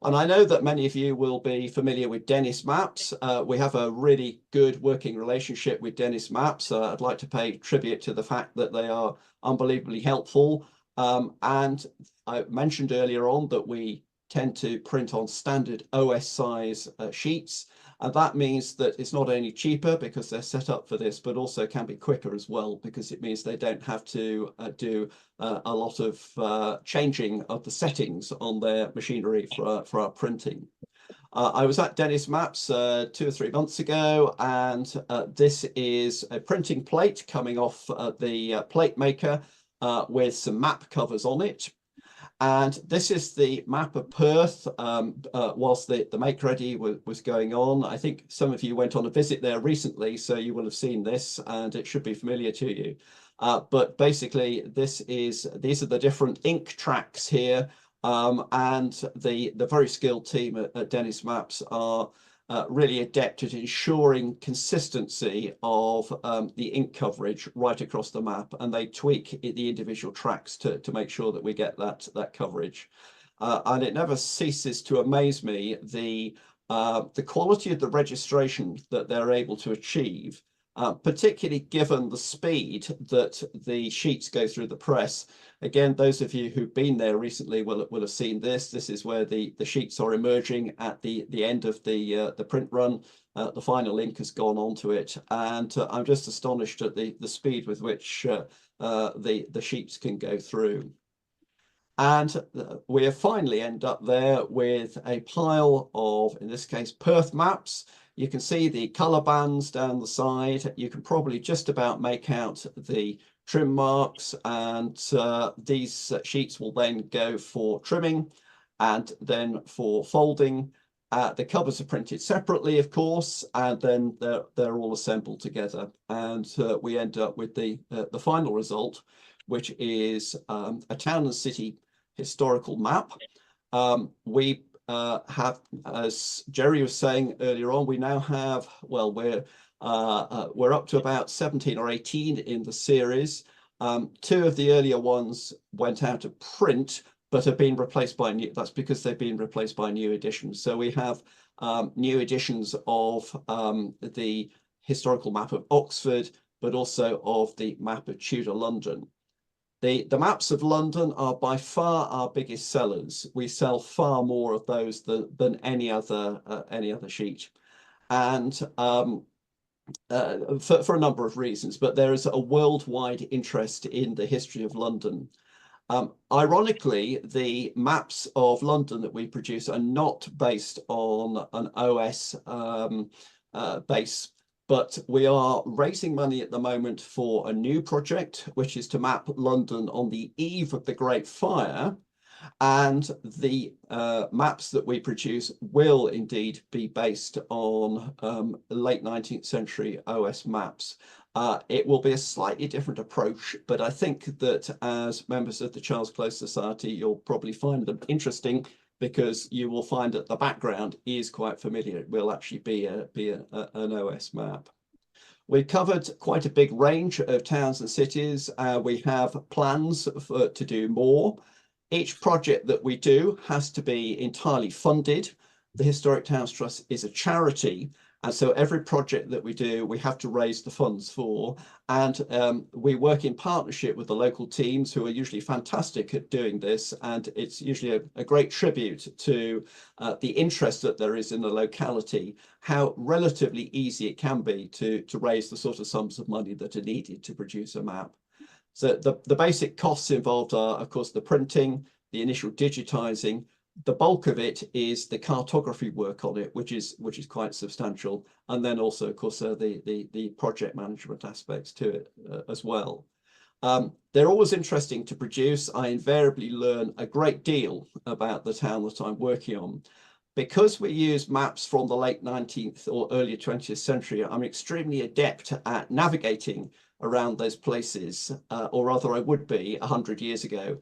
And I know that many of you will be familiar with Dennis Maps. We have a really good working relationship with Dennis Maps. I'd like to pay tribute to the fact that they are unbelievably helpful. And I mentioned earlier on that we tend to print on standard OS size sheets. And that means that it's not only cheaper because they're set up for this, but also can be quicker as well, because it means they don't have to do a lot of changing of the settings on their machinery for our printing. I was at Dennis Maps 2 or 3 months ago, and this is a printing plate coming off the plate maker. with some map covers on it. And this is the map of Perth whilst the make ready was going on. I think some of you went on a visit there recently, so you will have seen this and it should be familiar to you. But basically, these are the different ink tracks here, and the very skilled team at Dennis Maps are really adept at ensuring consistency of the ink coverage right across the map, and they tweak the individual tracks to make sure that we get that coverage. And it never ceases to amaze me the quality of the registration that they're able to achieve, particularly given the speed that the sheets go through the press. Again, those of you who've been there recently will have seen this. This is where the sheets are emerging at the end of the print run. The final ink has gone onto it, and I'm just astonished at the speed with which the sheets can go through. And we finally end up there with a pile of, in this case, Perth maps. You can see the colour bands down the side. You can probably just about make out the trim marks, and these sheets will then go for trimming and then for folding. The covers are printed separately, of course, and then they're all assembled together, and we end up with the final result, which is a town and city historical map. We have, as Jerry was saying earlier on, we now have, well, we're up to about 17 or 18 in the series. 2 of the earlier ones went out of print, but have been replaced by new. That's because they've been replaced by new editions. So we have new editions of the historical map of Oxford, but also of the map of Tudor London. The maps of London are by far our biggest sellers. We sell far more of those than any other sheet, and for a number of reasons. But there is a worldwide interest in the history of London. Ironically, the maps of London that we produce are not based on an OS base, but we are raising money at the moment for a new project, which is to map London on the eve of the Great Fire. And the maps that we produce will indeed be based on late 19th century OS maps. It will be a slightly different approach, but I think that as members of the Charles Close Society, you'll probably find them interesting, because you will find that the background is quite familiar. It will actually be an OS map. We've covered quite a big range of towns and cities. We have plans to do more. Each project that we do has to be entirely funded. The Historic Towns Trust is a charity, and so every project that we do, we have to raise the funds for. And we work in partnership with the local teams, who are usually fantastic at doing this. And it's usually a great tribute to the interest that there is in the locality, how relatively easy it can be to raise the sort of sums of money that are needed to produce a map. So the basic costs involved are, of course, the printing, the initial digitizing. The bulk of it is the cartography work on it, which is quite substantial, and then also, of course, the project management aspects to it as well. They're always interesting to produce. I invariably learn a great deal about the town that I'm working on. Because we use maps from the late 19th or early 20th century, I'm extremely adept at navigating around those places, or rather I would be 100 years ago.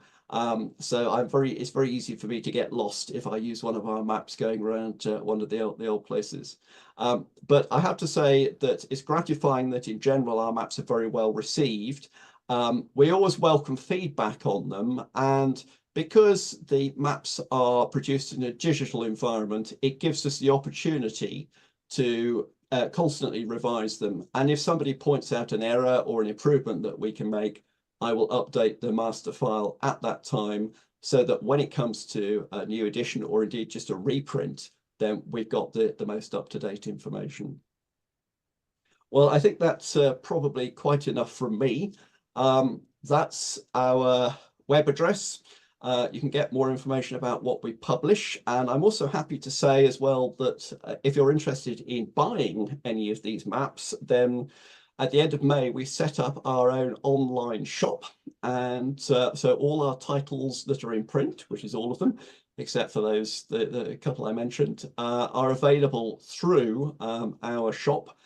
So it's very easy for me to get lost if I use one of our maps going around one of the old places. But I have to say that it's gratifying that in general our maps are very well received. We always welcome feedback on them, and because the maps are produced in a digital environment, it gives us the opportunity to constantly revise them. And if somebody points out an error or an improvement that we can make, I will update the master file at that time, so that when it comes to a new edition, or indeed just a reprint, then we've got the most up-to-date information. Well, I think that's probably quite enough from me. That's our web address. You can get more information about what we publish. And I'm also happy to say as well that if you're interested in buying any of these maps, then at the end of May, we set up our own online shop. And so all our titles that are in print, which is all of them, except for those, the couple I mentioned, are available through our shop.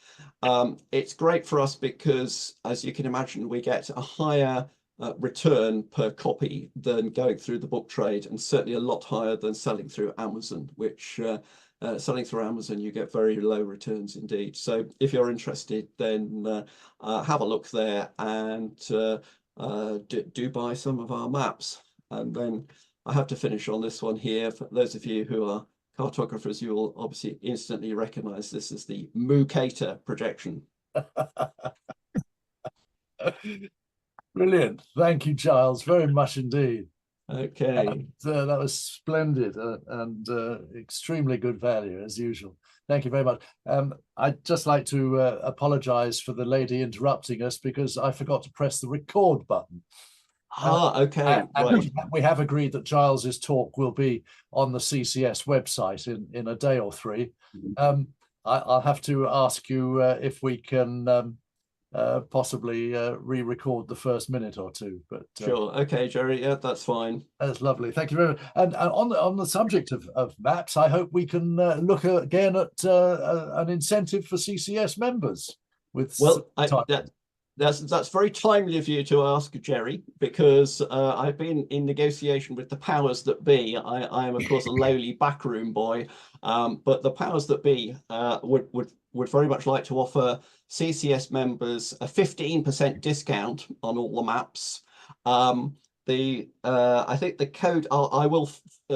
It's great for us because, as you can imagine, we get a higher return per copy than going through the book trade, and certainly a lot higher than selling through Amazon, which selling through Amazon, you get very low returns indeed. So if you're interested, then have a look there and do buy some of our maps. And then I have to finish on this one here. For those of you who are cartographers, you will obviously instantly recognize this as the Mucator projection. Brilliant. Thank you, Giles, very much indeed. Okay. And, that was splendid and extremely good value, as usual. Thank you very much. I'd just like to apologize for the lady interrupting us because I forgot to press the record button. Okay, right. We have agreed that Giles's talk will be on the CCS website in a day or three. I'll have to ask you if we can possibly re-record the first minute or two. But sure. Okay, Jerry. Yeah, that's fine. That's lovely. Thank you very much. And on the subject of maps, I hope we can look again at an incentive for CCS members. With that's very timely of you to ask, Jerry, because I've been in negotiation with the powers that be. I am, of course, a lowly backroom boy, but the powers that be would very much like to offer CCS members a 15% discount on all the maps. I think the code, I will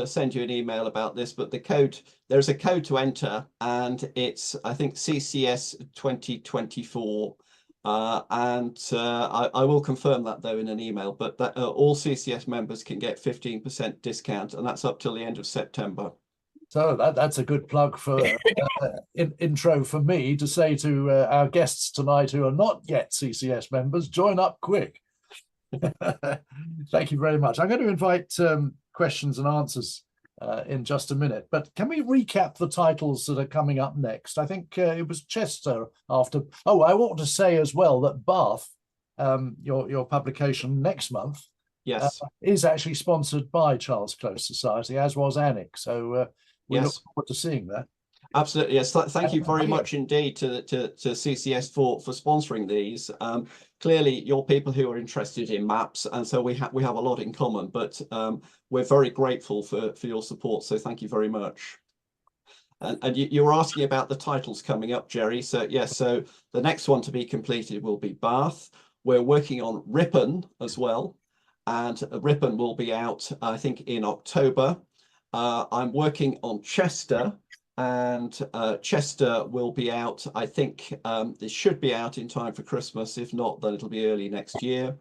send you an email about this, but the code, there's a code to enter, and it's, I think, CCS 2024. I will confirm that though in an email, but that all CCS members can get 15% discount, and that's up till the end of September. So that's a good plug for intro for me to say to our guests tonight who are not yet CCS members, join up quick. Thank you very much. I'm going to invite questions and answers in just a minute, but can we recap the titles that are coming up next? I think it was Chester after. Oh, I want to say as well that Bath, your publication next month, yes, is actually sponsored by Charles Close Society, as was Annick. So we yes, look forward to seeing that. Absolutely, yes. Thank you very much indeed to CCS for sponsoring these. Clearly, you're people who are interested in maps, and so we have a lot in common. But we're very grateful for your support. So thank you very much. And you were asking about the titles coming up, Jerry. So yes, so the next one to be completed will be Bath. We're working on Ripon as well, and Ripon will be out, I think, in October. I'm working on Chester. And Chester will be out, I think this should be out in time for Christmas. If not, then it'll be early next year.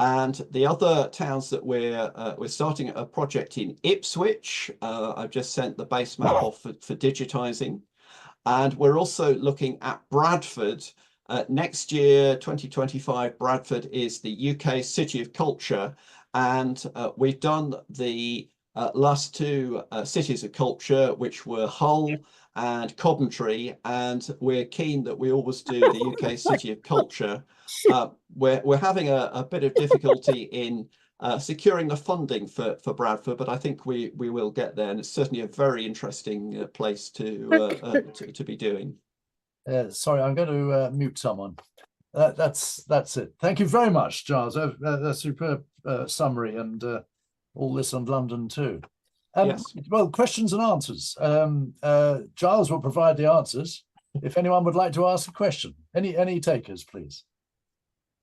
And the other towns that we're starting a project in Ipswich. I've just sent the base map off for digitising. And we're also looking at Bradford. Next year, 2025, Bradford is the UK City of Culture. And we've done the last two cities of culture, which were Hull and Coventry, and we're keen that we always do the UK City of Culture. We're having a bit of difficulty in securing the funding for Bradford, but I think we will get there, and it's certainly a very interesting place to be doing. Sorry, I'm going to mute someone. That's it. Thank you very much, Giles. A superb summary, and all this on London too. Yes. Well, questions and answers. Giles will provide the answers. If anyone would like to ask a question, any takers, please.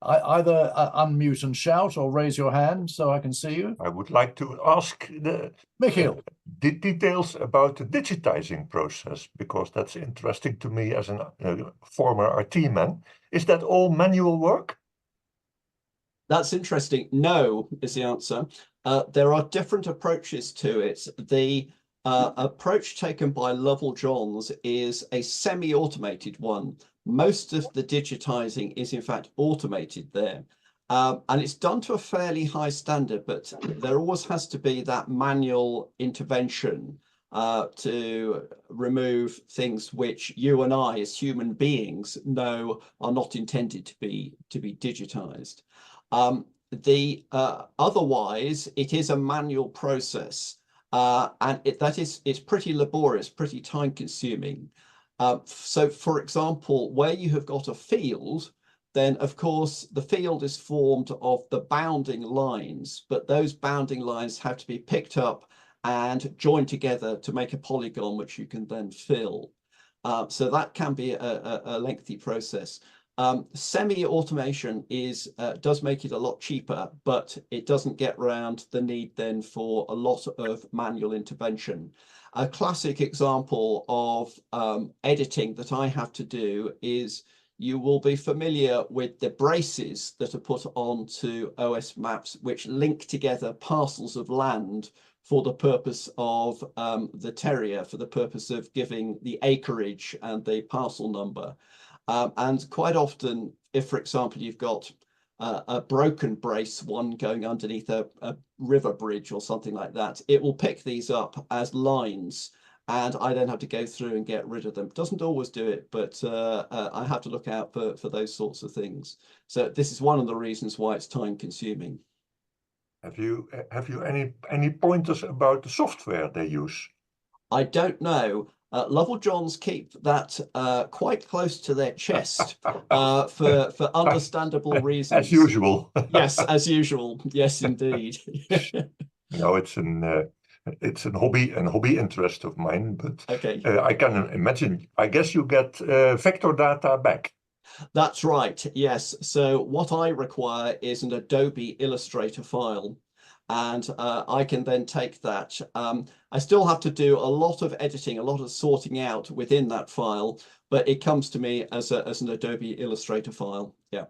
Either unmute and shout or raise your hand so I can see you. I would like to ask the details about the digitizing process, because that's interesting to me as a former RT man. Is that all manual work? That's interesting. No, is the answer. There are different approaches to it. The approach taken by Lovell Johns is a semi-automated one. Most of the digitizing is in fact automated there. And it's done to a fairly high standard, but there always has to be that manual intervention to remove things which you and I as human beings know are not intended to be digitized. Otherwise, it is a manual process, and it's pretty laborious, pretty time consuming. So, for example, where you have got a field, then of course the field is formed of the bounding lines, but those bounding lines have to be picked up and joined together to make a polygon which you can then fill. So that can be a lengthy process. Semi-automation does make it a lot cheaper, but it doesn't get around the need then for a lot of manual intervention. A classic example of editing that I have to do is, you will be familiar with the braces that are put onto OS maps which link together parcels of land for the purpose of the terrier, for the purpose of giving the acreage and the parcel number. And quite often, if, for example, you've got a broken brace, one going underneath a river bridge or something like that, it will pick these up as lines, and I then have to go through and get rid of them. Doesn't always do it, but I have to look out for those sorts of things. So this is one of the reasons why it's time consuming. Have you any pointers about the software they use? I don't know. Lovell Johns keep that quite close to their chest for understandable reasons. As usual. Yes, as usual. Yes, indeed. No, it's a hobby interest of mine, but Okay. I can imagine. I guess you get vector data back. That's right. Yes. So what I require is an Adobe Illustrator file, and I can then take that. I still have to do a lot of editing, a lot of sorting out within that file, but it comes to me as an Adobe Illustrator file. Yeah.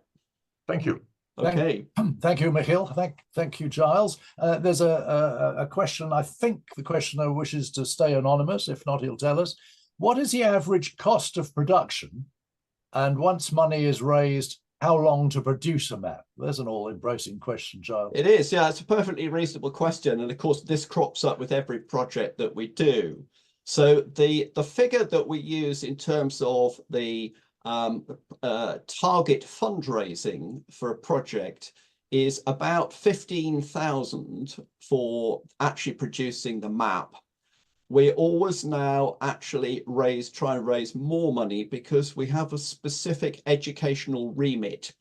Thank you. Okay. Thank you, Michiel. Thank you, Giles. There's a question. I think the questioner wishes to stay anonymous. If not, he'll tell us. What is the average cost of production? And once money is raised, how long to produce a map? There's an all-embracing question, Giles. It is, yeah, it's a perfectly reasonable question. And of course, this crops up with every project that we do. So the figure that we use in terms of the target fundraising for a project is about 15,000 for actually producing the map. We always now actually try and raise more money because we have a specific educational remit,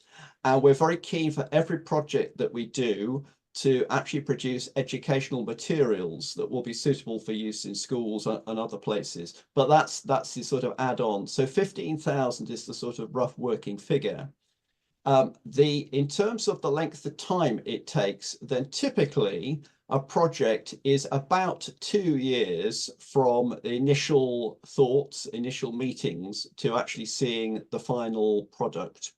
and we're very keen for every project that we do to actually produce educational materials that will be suitable for use in schools and other places. But that's the sort of add-on. So 15,000 is the sort of rough working figure. In terms of the length of time it takes, then typically a project is about 2 years from initial thoughts, initial meetings, to actually seeing the final product.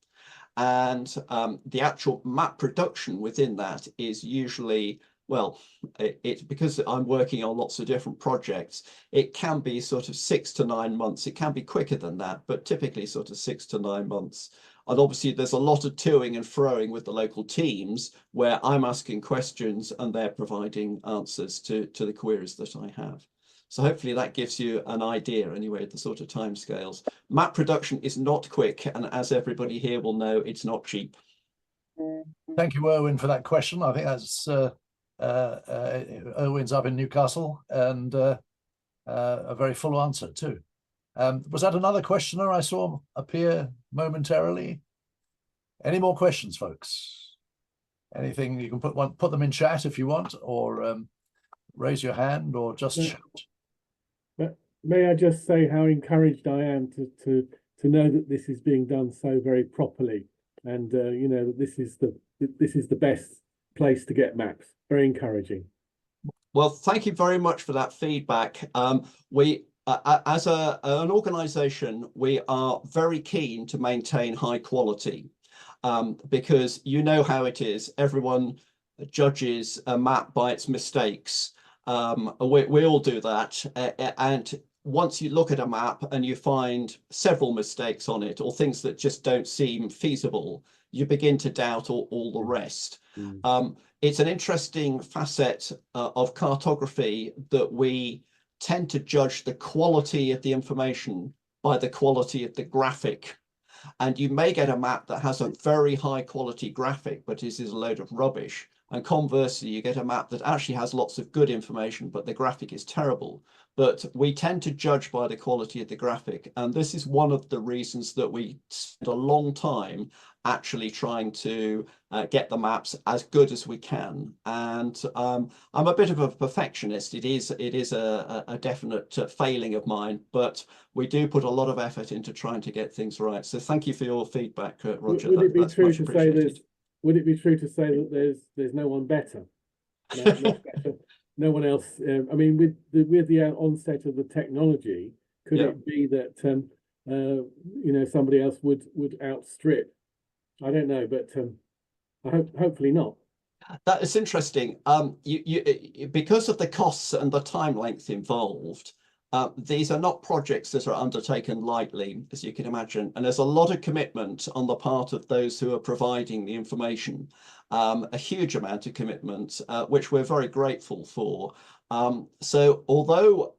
And the actual map production within that is usually, well, it's because I'm working on lots of different projects, it can be sort of 6 to 9 months. It can be quicker than that, but typically sort of 6 to 9 months. And obviously there's a lot of toing and froing with the local teams where I'm asking questions and they're providing answers to the queries that I have. So hopefully that gives you an idea anyway of the sort of timescales. Map production is not quick, and as everybody here will know, it's not cheap. Thank you, Erwin, for that question. I think that's Erwin's up in Newcastle, and a very full answer too. Was that another questioner I saw appear momentarily? Any more questions, folks? Anything, you can put them in chat if you want, or raise your hand, or just shout. May I just say how encouraged I am to know that this is being done so very properly, and you know that this is the best place to get maps. Very encouraging. Well, thank you very much for that feedback. As an organisation, we are very keen to maintain high quality, because you know how it is. Everyone judges a map by its mistakes. We all do that. And once you look at a map and you find several mistakes on it, or things that just don't seem feasible, you begin to doubt all the rest. It's an interesting facet of cartography that we tend to judge the quality of the information by the quality of the graphic. And you may get a map that has a very high quality graphic, but is a load of rubbish. And conversely, you get a map that actually has lots of good information, but the graphic is terrible. But we tend to judge by the quality of the graphic. And this is one of the reasons that we spend a long time actually trying to get the maps as good as we can. And I'm a bit of a perfectionist. It is a definite failing of mine, but we do put a lot of effort into trying to get things right. So thank you for your feedback, Roger. Would it be true to say appreciated. Would it be true to say that there's no one better? No one else. I mean, with the onset of the technology, could it be that you know, somebody else would outstrip? I don't know, but hopefully not. That is interesting. Because of the costs and the time length involved, these are not projects that are undertaken lightly, as you can imagine, and there's a lot of commitment on the part of those who are providing the information, a huge amount of commitment, which we're very grateful for. So although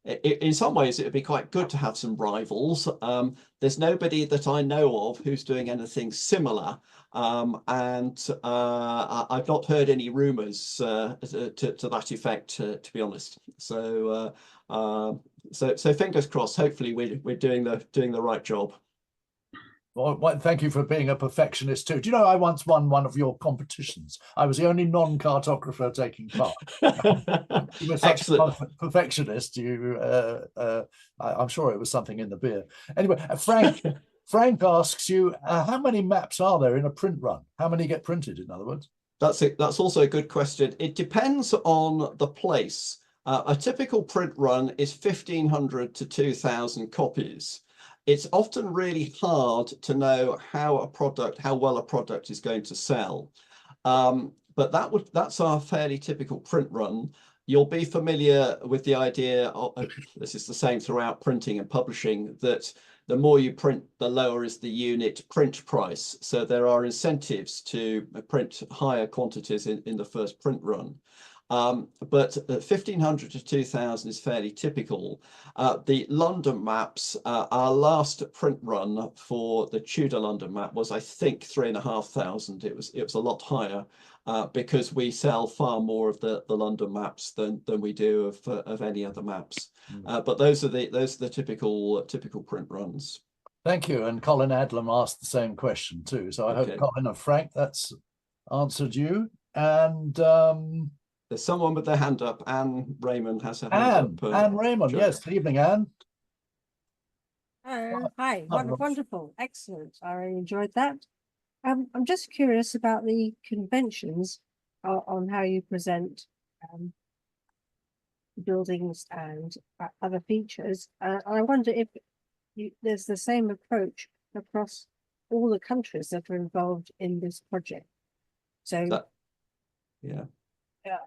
in some ways it would be quite good to have some rivals, there's nobody that I know of who's doing anything similar. And I've not heard any rumours to that effect, to be honest. So so fingers crossed. Hopefully, we're doing the right job. Well, thank you for being a perfectionist too. Do you know I once won one of your competitions? I was the only non-cartographer taking part. You were such Excellent. a perfectionist. I'm sure it was something in the beer. Anyway, Frank asks you, how many maps are there in a print run? How many get printed, in other words? That's it. That's also a good question. It depends on the place. A typical print run is 1,500 to 2,000 copies. It's often really hard to know how well a product is going to sell. But that's our fairly typical print run. You'll be familiar with the idea of, this is the same throughout printing and publishing, that the more you print, the lower is the unit print price. So there are incentives to print higher quantities in the first print run. But 1,500 to 2,000 is fairly typical. The London maps, our last print run for the Tudor London map was, I think, 3,500. It was a lot higher because we sell far more of the London maps than we do of any other maps. But those are the typical print runs. Thank you. And Colin Adlam asked the same question too. So I hope Colin and Frank, that's answered you. And there's someone with their hand up. Anne Raymond has her hand up. Anne Raymond, yes. Good evening, Anne. Hi, wonderful, excellent. I really enjoyed that. I'm just curious about the conventions on how you present buildings and other features. I wonder if there's the same approach across all the countries that are involved in this project. So, yeah.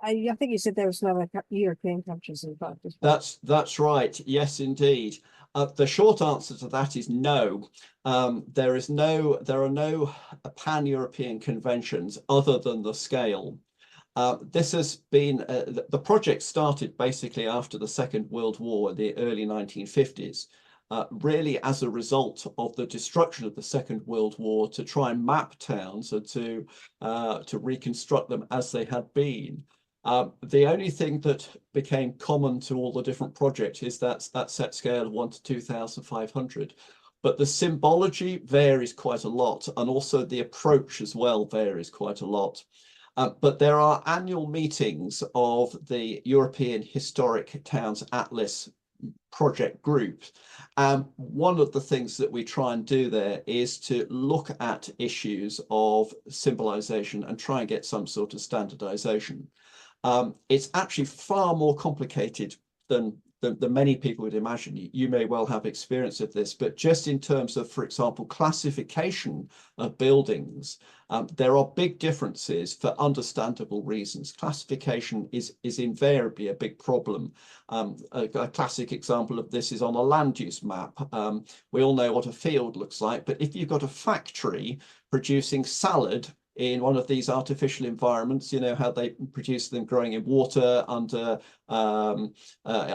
I think you said there was no European countries involved as well. That's right. Yes, indeed. The short answer to that is no. There are no pan-European conventions other than the scale. This has been the project started basically after the Second World War in the early 1950s. Really as a result of the destruction of the Second World War, to try and map towns and to reconstruct them as they had been. The only thing that became common to all the different projects is that set scale of 1 to 2,500. But the symbology varies quite a lot, and also the approach as well varies quite a lot. But there are annual meetings of the European Historic Towns Atlas project group. One of the things that we try and do there is to look at issues of symbolization and try and get some sort of standardization. It's actually far more complicated than many people would imagine. You may well have experience of this, but just in terms of, for example, classification of buildings, there are big differences for understandable reasons. Classification is invariably a big problem. A classic example of this is on a land use map. We all know what a field looks like, but if you've got a factory producing salad in one of these artificial environments, you know, how they produce them growing in water under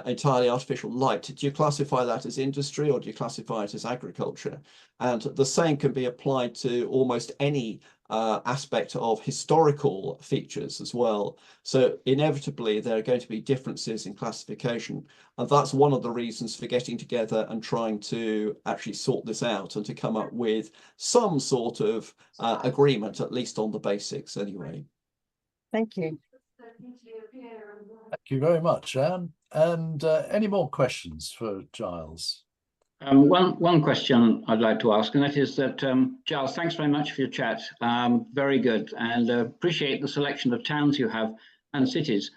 entirely artificial light. Do you classify that as industry, or do you classify it as agriculture? And the same can be applied to almost any aspect of historical features as well. So inevitably there are going to be differences in classification, and that's one of the reasons for getting together and trying to actually sort this out and to come up with some sort of agreement, at least on the basics anyway. Thank you. Thank you very much, Anne. And any more questions for Giles? One question I'd like to ask, and that is that, Giles, thanks very much for your chat. Very good, and appreciate the selection of towns you have and cities.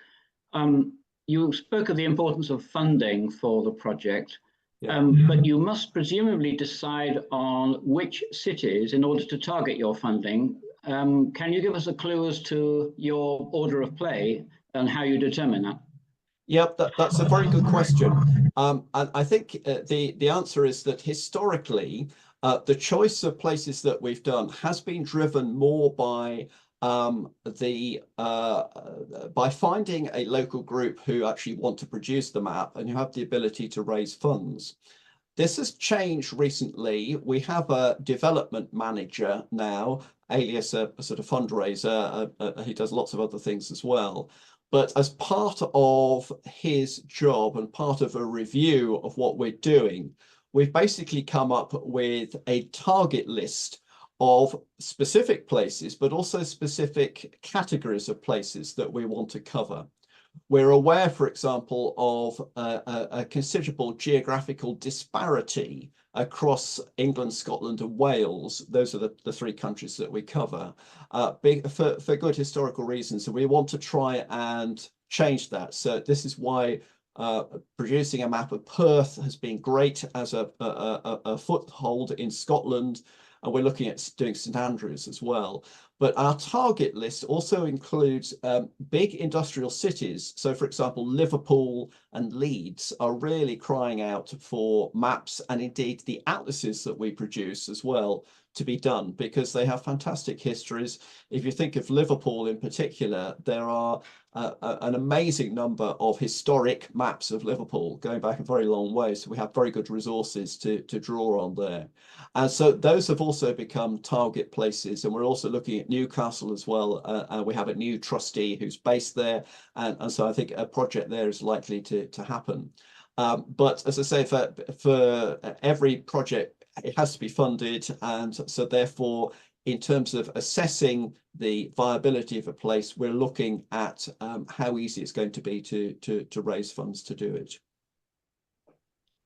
You spoke of the importance of funding for the project, but you must presumably decide on which cities in order to target your funding. Can you give us a clue as to your order of play and how you determine that? Yep, that's a very good question. And I think the answer is that historically, the choice of places that we've done has been driven more by by finding a local group who actually want to produce the map and who have the ability to raise funds. This has changed recently. We have a development manager now, alias a sort of fundraiser. He does lots of other things as well. But as part of his job and part of a review of what we're doing, we've basically come up with a target list of specific places, but also specific categories of places that we want to cover. We're aware, for example, of a considerable geographical disparity across England, Scotland, and Wales. Those are the three countries that we cover, for good historical reasons. So we want to try and change that. So this is why producing a map of Perth has been great as a foothold in Scotland. And we're looking at doing St Andrews as well. But our target list also includes big industrial cities. So, for example, Liverpool and Leeds are really crying out for maps, and indeed the atlases that we produce as well, to be done, because they have fantastic histories. If you think of Liverpool in particular, there are an amazing number of historic maps of Liverpool going back a very long way. So we have very good resources to draw on there. And so those have also become target places. And we're also looking at Newcastle as well. And we have a new trustee who's based there. And so I think a project there is likely to happen. But as I say, for every project, it has to be funded. And so therefore, in terms of assessing the viability of a place, we're looking at how easy it's going to be to raise funds to do it.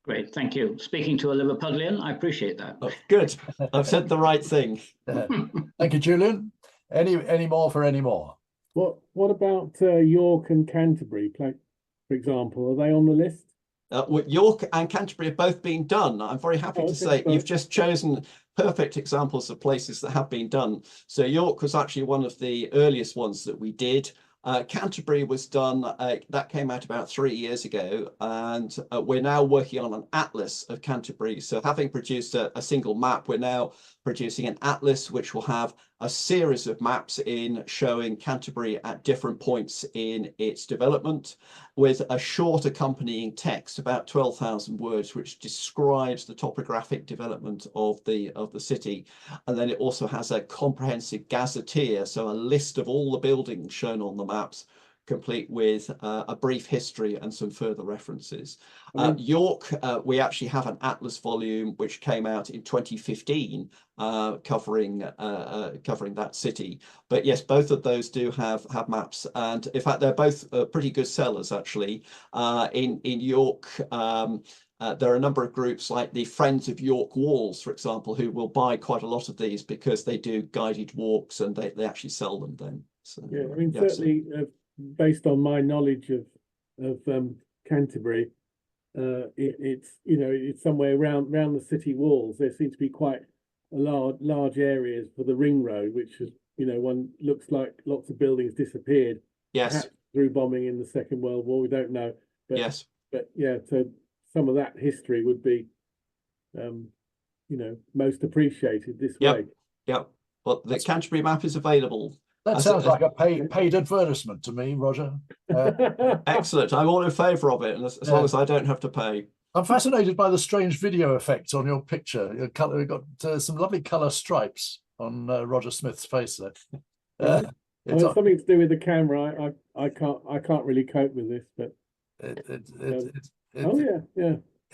Great, thank you. Speaking to a Liverpudlian, I appreciate that. Oh, good, I've said the right thing. Thank you, Julian. Any more for any more? What about York and Canterbury, for example? Are they on the list? York and Canterbury have both been done. I'm very happy to say you've just chosen perfect examples of places that have been done. So York was actually one of the earliest ones that we did. Canterbury was done, that came out about 3 years ago, and we're now working on an atlas of Canterbury. So having produced a single map, we're now producing an atlas which will have a series of maps in showing Canterbury at different points in its development, with a short accompanying text, about 12,000 words, which describes the topographic development of the city. And then it also has a comprehensive gazetteer, so a list of all the buildings shown on the maps, complete with a brief history and some further references. York, we actually have an atlas volume which came out in 2015, covering that city. But yes, both of those do have maps, and in fact they're both pretty good sellers actually. In York, there are a number of groups like the Friends of York Walls, for example, who will buy quite a lot of these because they do guided walks and they actually sell them then. So, yeah, I mean, certainly based on my knowledge of Canterbury, it's somewhere around the city walls. There seem to be quite a large areas for the ring road, which is, one looks like lots of buildings disappeared. Yes. Through bombing in the Second World War, we don't know. But, yes. But yeah, so some of that history would be, most appreciated this way. Yep. Well, the Canterbury map is available. That sounds like a paid advertisement to me, Roger. Excellent. I'm all in favour of it, and as long as I don't have to pay. I'm fascinated by the strange video effects on your picture. You've got some lovely colour stripes on Roger Smith's face there. Well, it's something to do with the camera. I can't really cope with this, but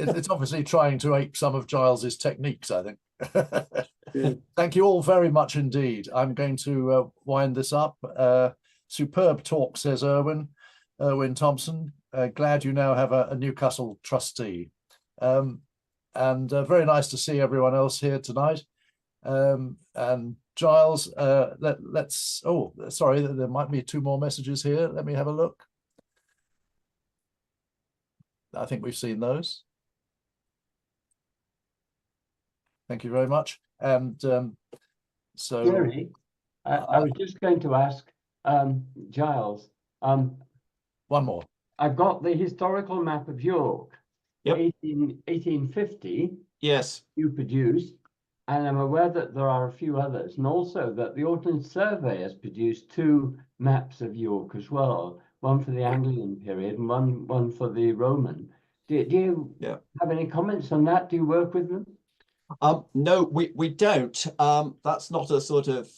it's obviously trying to ape some of Giles's techniques, I think. Yeah. Thank you all very much indeed. I'm going to wind this up. Superb talk, says Erwin Thompson. Glad you now have a Newcastle trustee. And very nice to see everyone else here tonight. And Giles, let's, oh, sorry, there might be 2 more messages here. Let me have a look. I think we've seen those. Thank you very much. And so Jerry, I was just going to ask Giles. One more. I've got the historical map of York, 1850. Yes. You produced, and I'm aware that there are a few others, and also that the Ordnance Survey has produced 2 maps of York as well, one for the Anglian period and one for the Roman. Do you have any comments on that? Do you work with them? No, we don't. That's not a sort of,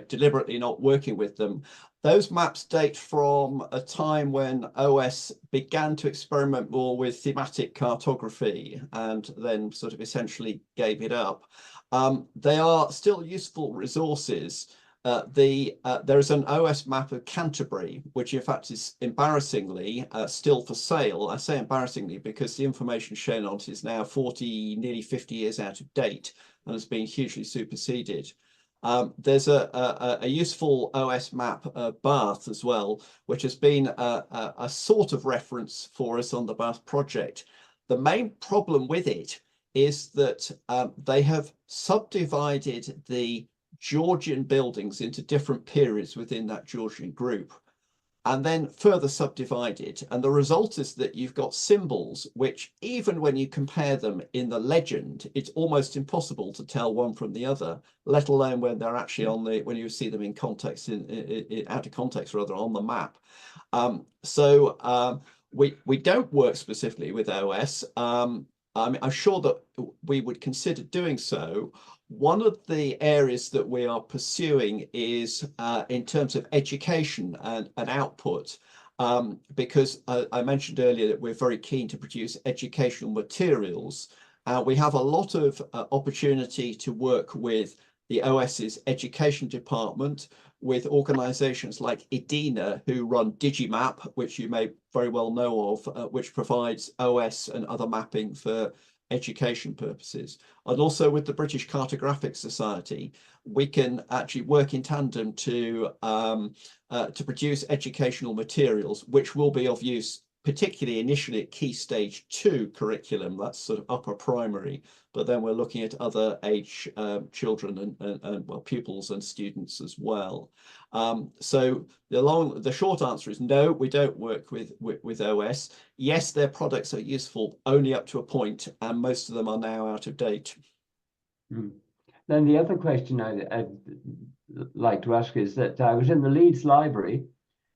deliberately not working with them. Those maps date from a time when OS began to experiment more with thematic cartography and then sort of essentially gave it up. They are still useful resources. There is an OS map of Canterbury, which in fact is embarrassingly still for sale. I say embarrassingly because the information shown on it is now nearly 50 years out of date and has been hugely superseded. There's a useful OS map of Bath as well, which has been a sort of reference for us on the Bath project. The main problem with it is that they have subdivided the Georgian buildings into different periods within that Georgian group, and then further subdivided. And the result is that you've got symbols which, even when you compare them in the legend, it's almost impossible to tell one from the other, let alone when they're actually when you see them in context, out of context rather, on the map. We don't work specifically with OS. I'm sure that we would consider doing so. One of the areas that we are pursuing is in terms of education and output, because I mentioned earlier that we're very keen to produce educational materials. We have a lot of opportunity to work with the OS's education department, with organisations like EDINA, who run Digimap, which you may very well know of, which provides OS and other mapping for education purposes, and also with the British Cartographic Society. We can actually work in tandem to produce educational materials, which will be of use particularly initially at Key Stage 2 curriculum, that's sort of upper primary, but then we're looking at other age children and well, pupils and students as well. So the short answer is no, we don't work with OS. Yes, their products are useful only up to a point, and most of them are now out of date. Then the other question I'd like to ask is that I was in the Leeds Library,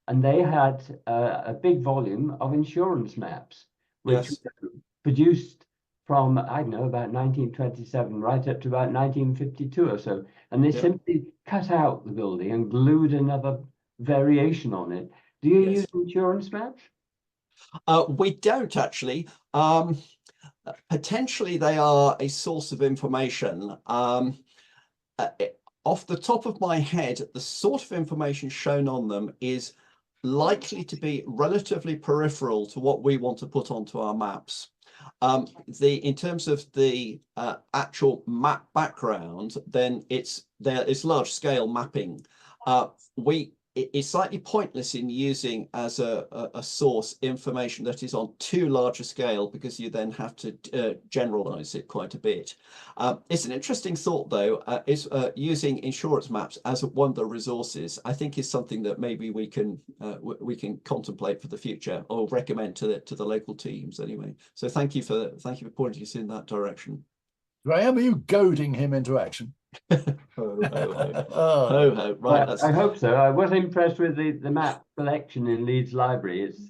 and they had a big volume of insurance maps, which were produced from, I don't know, about 1927 right up to about 1952 or so. And they simply cut out the building and glued another variation on it. Do you use insurance maps? We don't actually. Potentially they are a source of information. Off the top of my head, the sort of information shown on them is likely to be relatively peripheral to what we want to put onto our maps. In terms of the actual map background, then it's large scale mapping. It's slightly pointless in using as a source information that is on too large a scale, because you then have to generalize it quite a bit. It's an interesting thought, though, is using insurance maps as one of the resources, I think, is something that maybe we can contemplate for the future, or recommend to the local teams anyway. So thank you for pointing us in that direction. Graham, are you goading him into action? Ho, ho, ho. Ho, ho. Right, Well, I hope so. I was impressed with the map collection in Leeds Library. It's,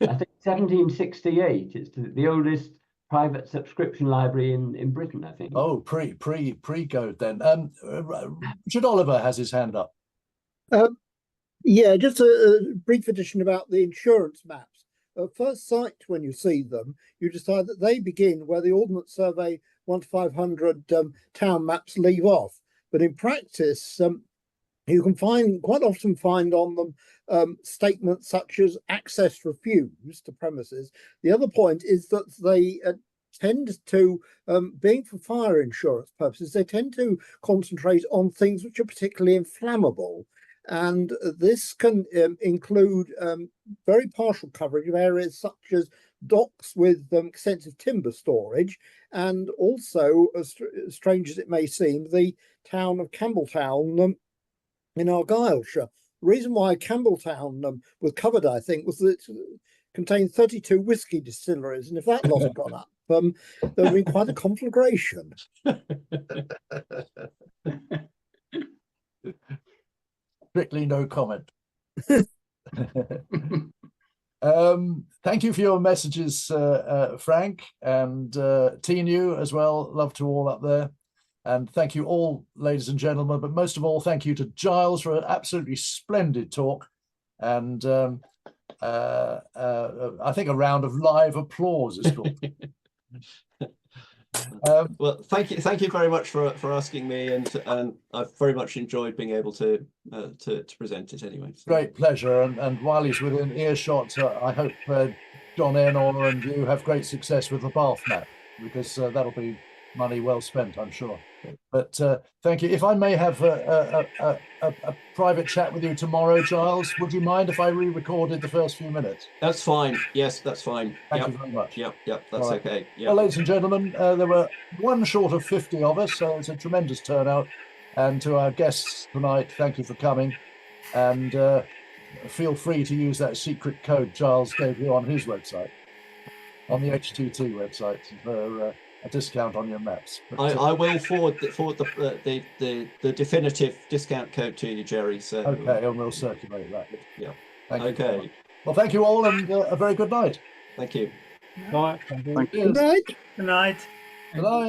I think, 1768. It's the oldest private subscription library in Britain, I think. Oh, pre-code then. Richard Oliver has his hand up. Yeah, just a brief addition about the insurance maps. At first sight, when you see them, you decide that they begin where the Ordnance Survey 1 to 500 town maps leave off. But in practice, you can quite often find on them statements such as access refused to premises. The other point is that they tend to, being for fire insurance purposes, they tend to concentrate on things which are particularly inflammable. And this can include very partial coverage of areas such as docks with extensive timber storage, and also, as strange as it may seem, the town of Campbelltown in Argyllshire. The reason why Campbelltown was covered, I think, was that it contained 32 whiskey distilleries, and if that lot had gone up, there would have been quite a conflagration. Strictly no comment. Thank you for your messages, Frank, and Tinu as well. Love to all up there. And thank you all, ladies and gentlemen, but most of all, thank you to Giles for an absolutely splendid talk. And I think a round of live applause is called. Well, thank you very much for asking me, and I've very much enjoyed being able to present it anyway. So. Great pleasure, and while he's within earshot, I hope John Enor and you have great success with the Bath map, because that'll be money well spent, I'm sure. But thank you. If I may have a private chat with you tomorrow, Giles, would you mind if I re-recorded the first few minutes? That's fine. Yes, that's fine. Thank you very much. Yep, that's right. Okay. Yep. Well, ladies and gentlemen, there were one short of 50 of us, so it's a tremendous turnout. And to our guests tonight, thank you for coming. And feel free to use that secret code Giles gave you on his website, on the HTT website, for a discount on your maps. But, I will forward the definitive discount code to you, Jerry. So okay, and we'll circulate that. Yeah. Thank you. Okay. Well, thank you all, and a very good night. Thank you. Bye. Cheers. Good night. Good night. Good night.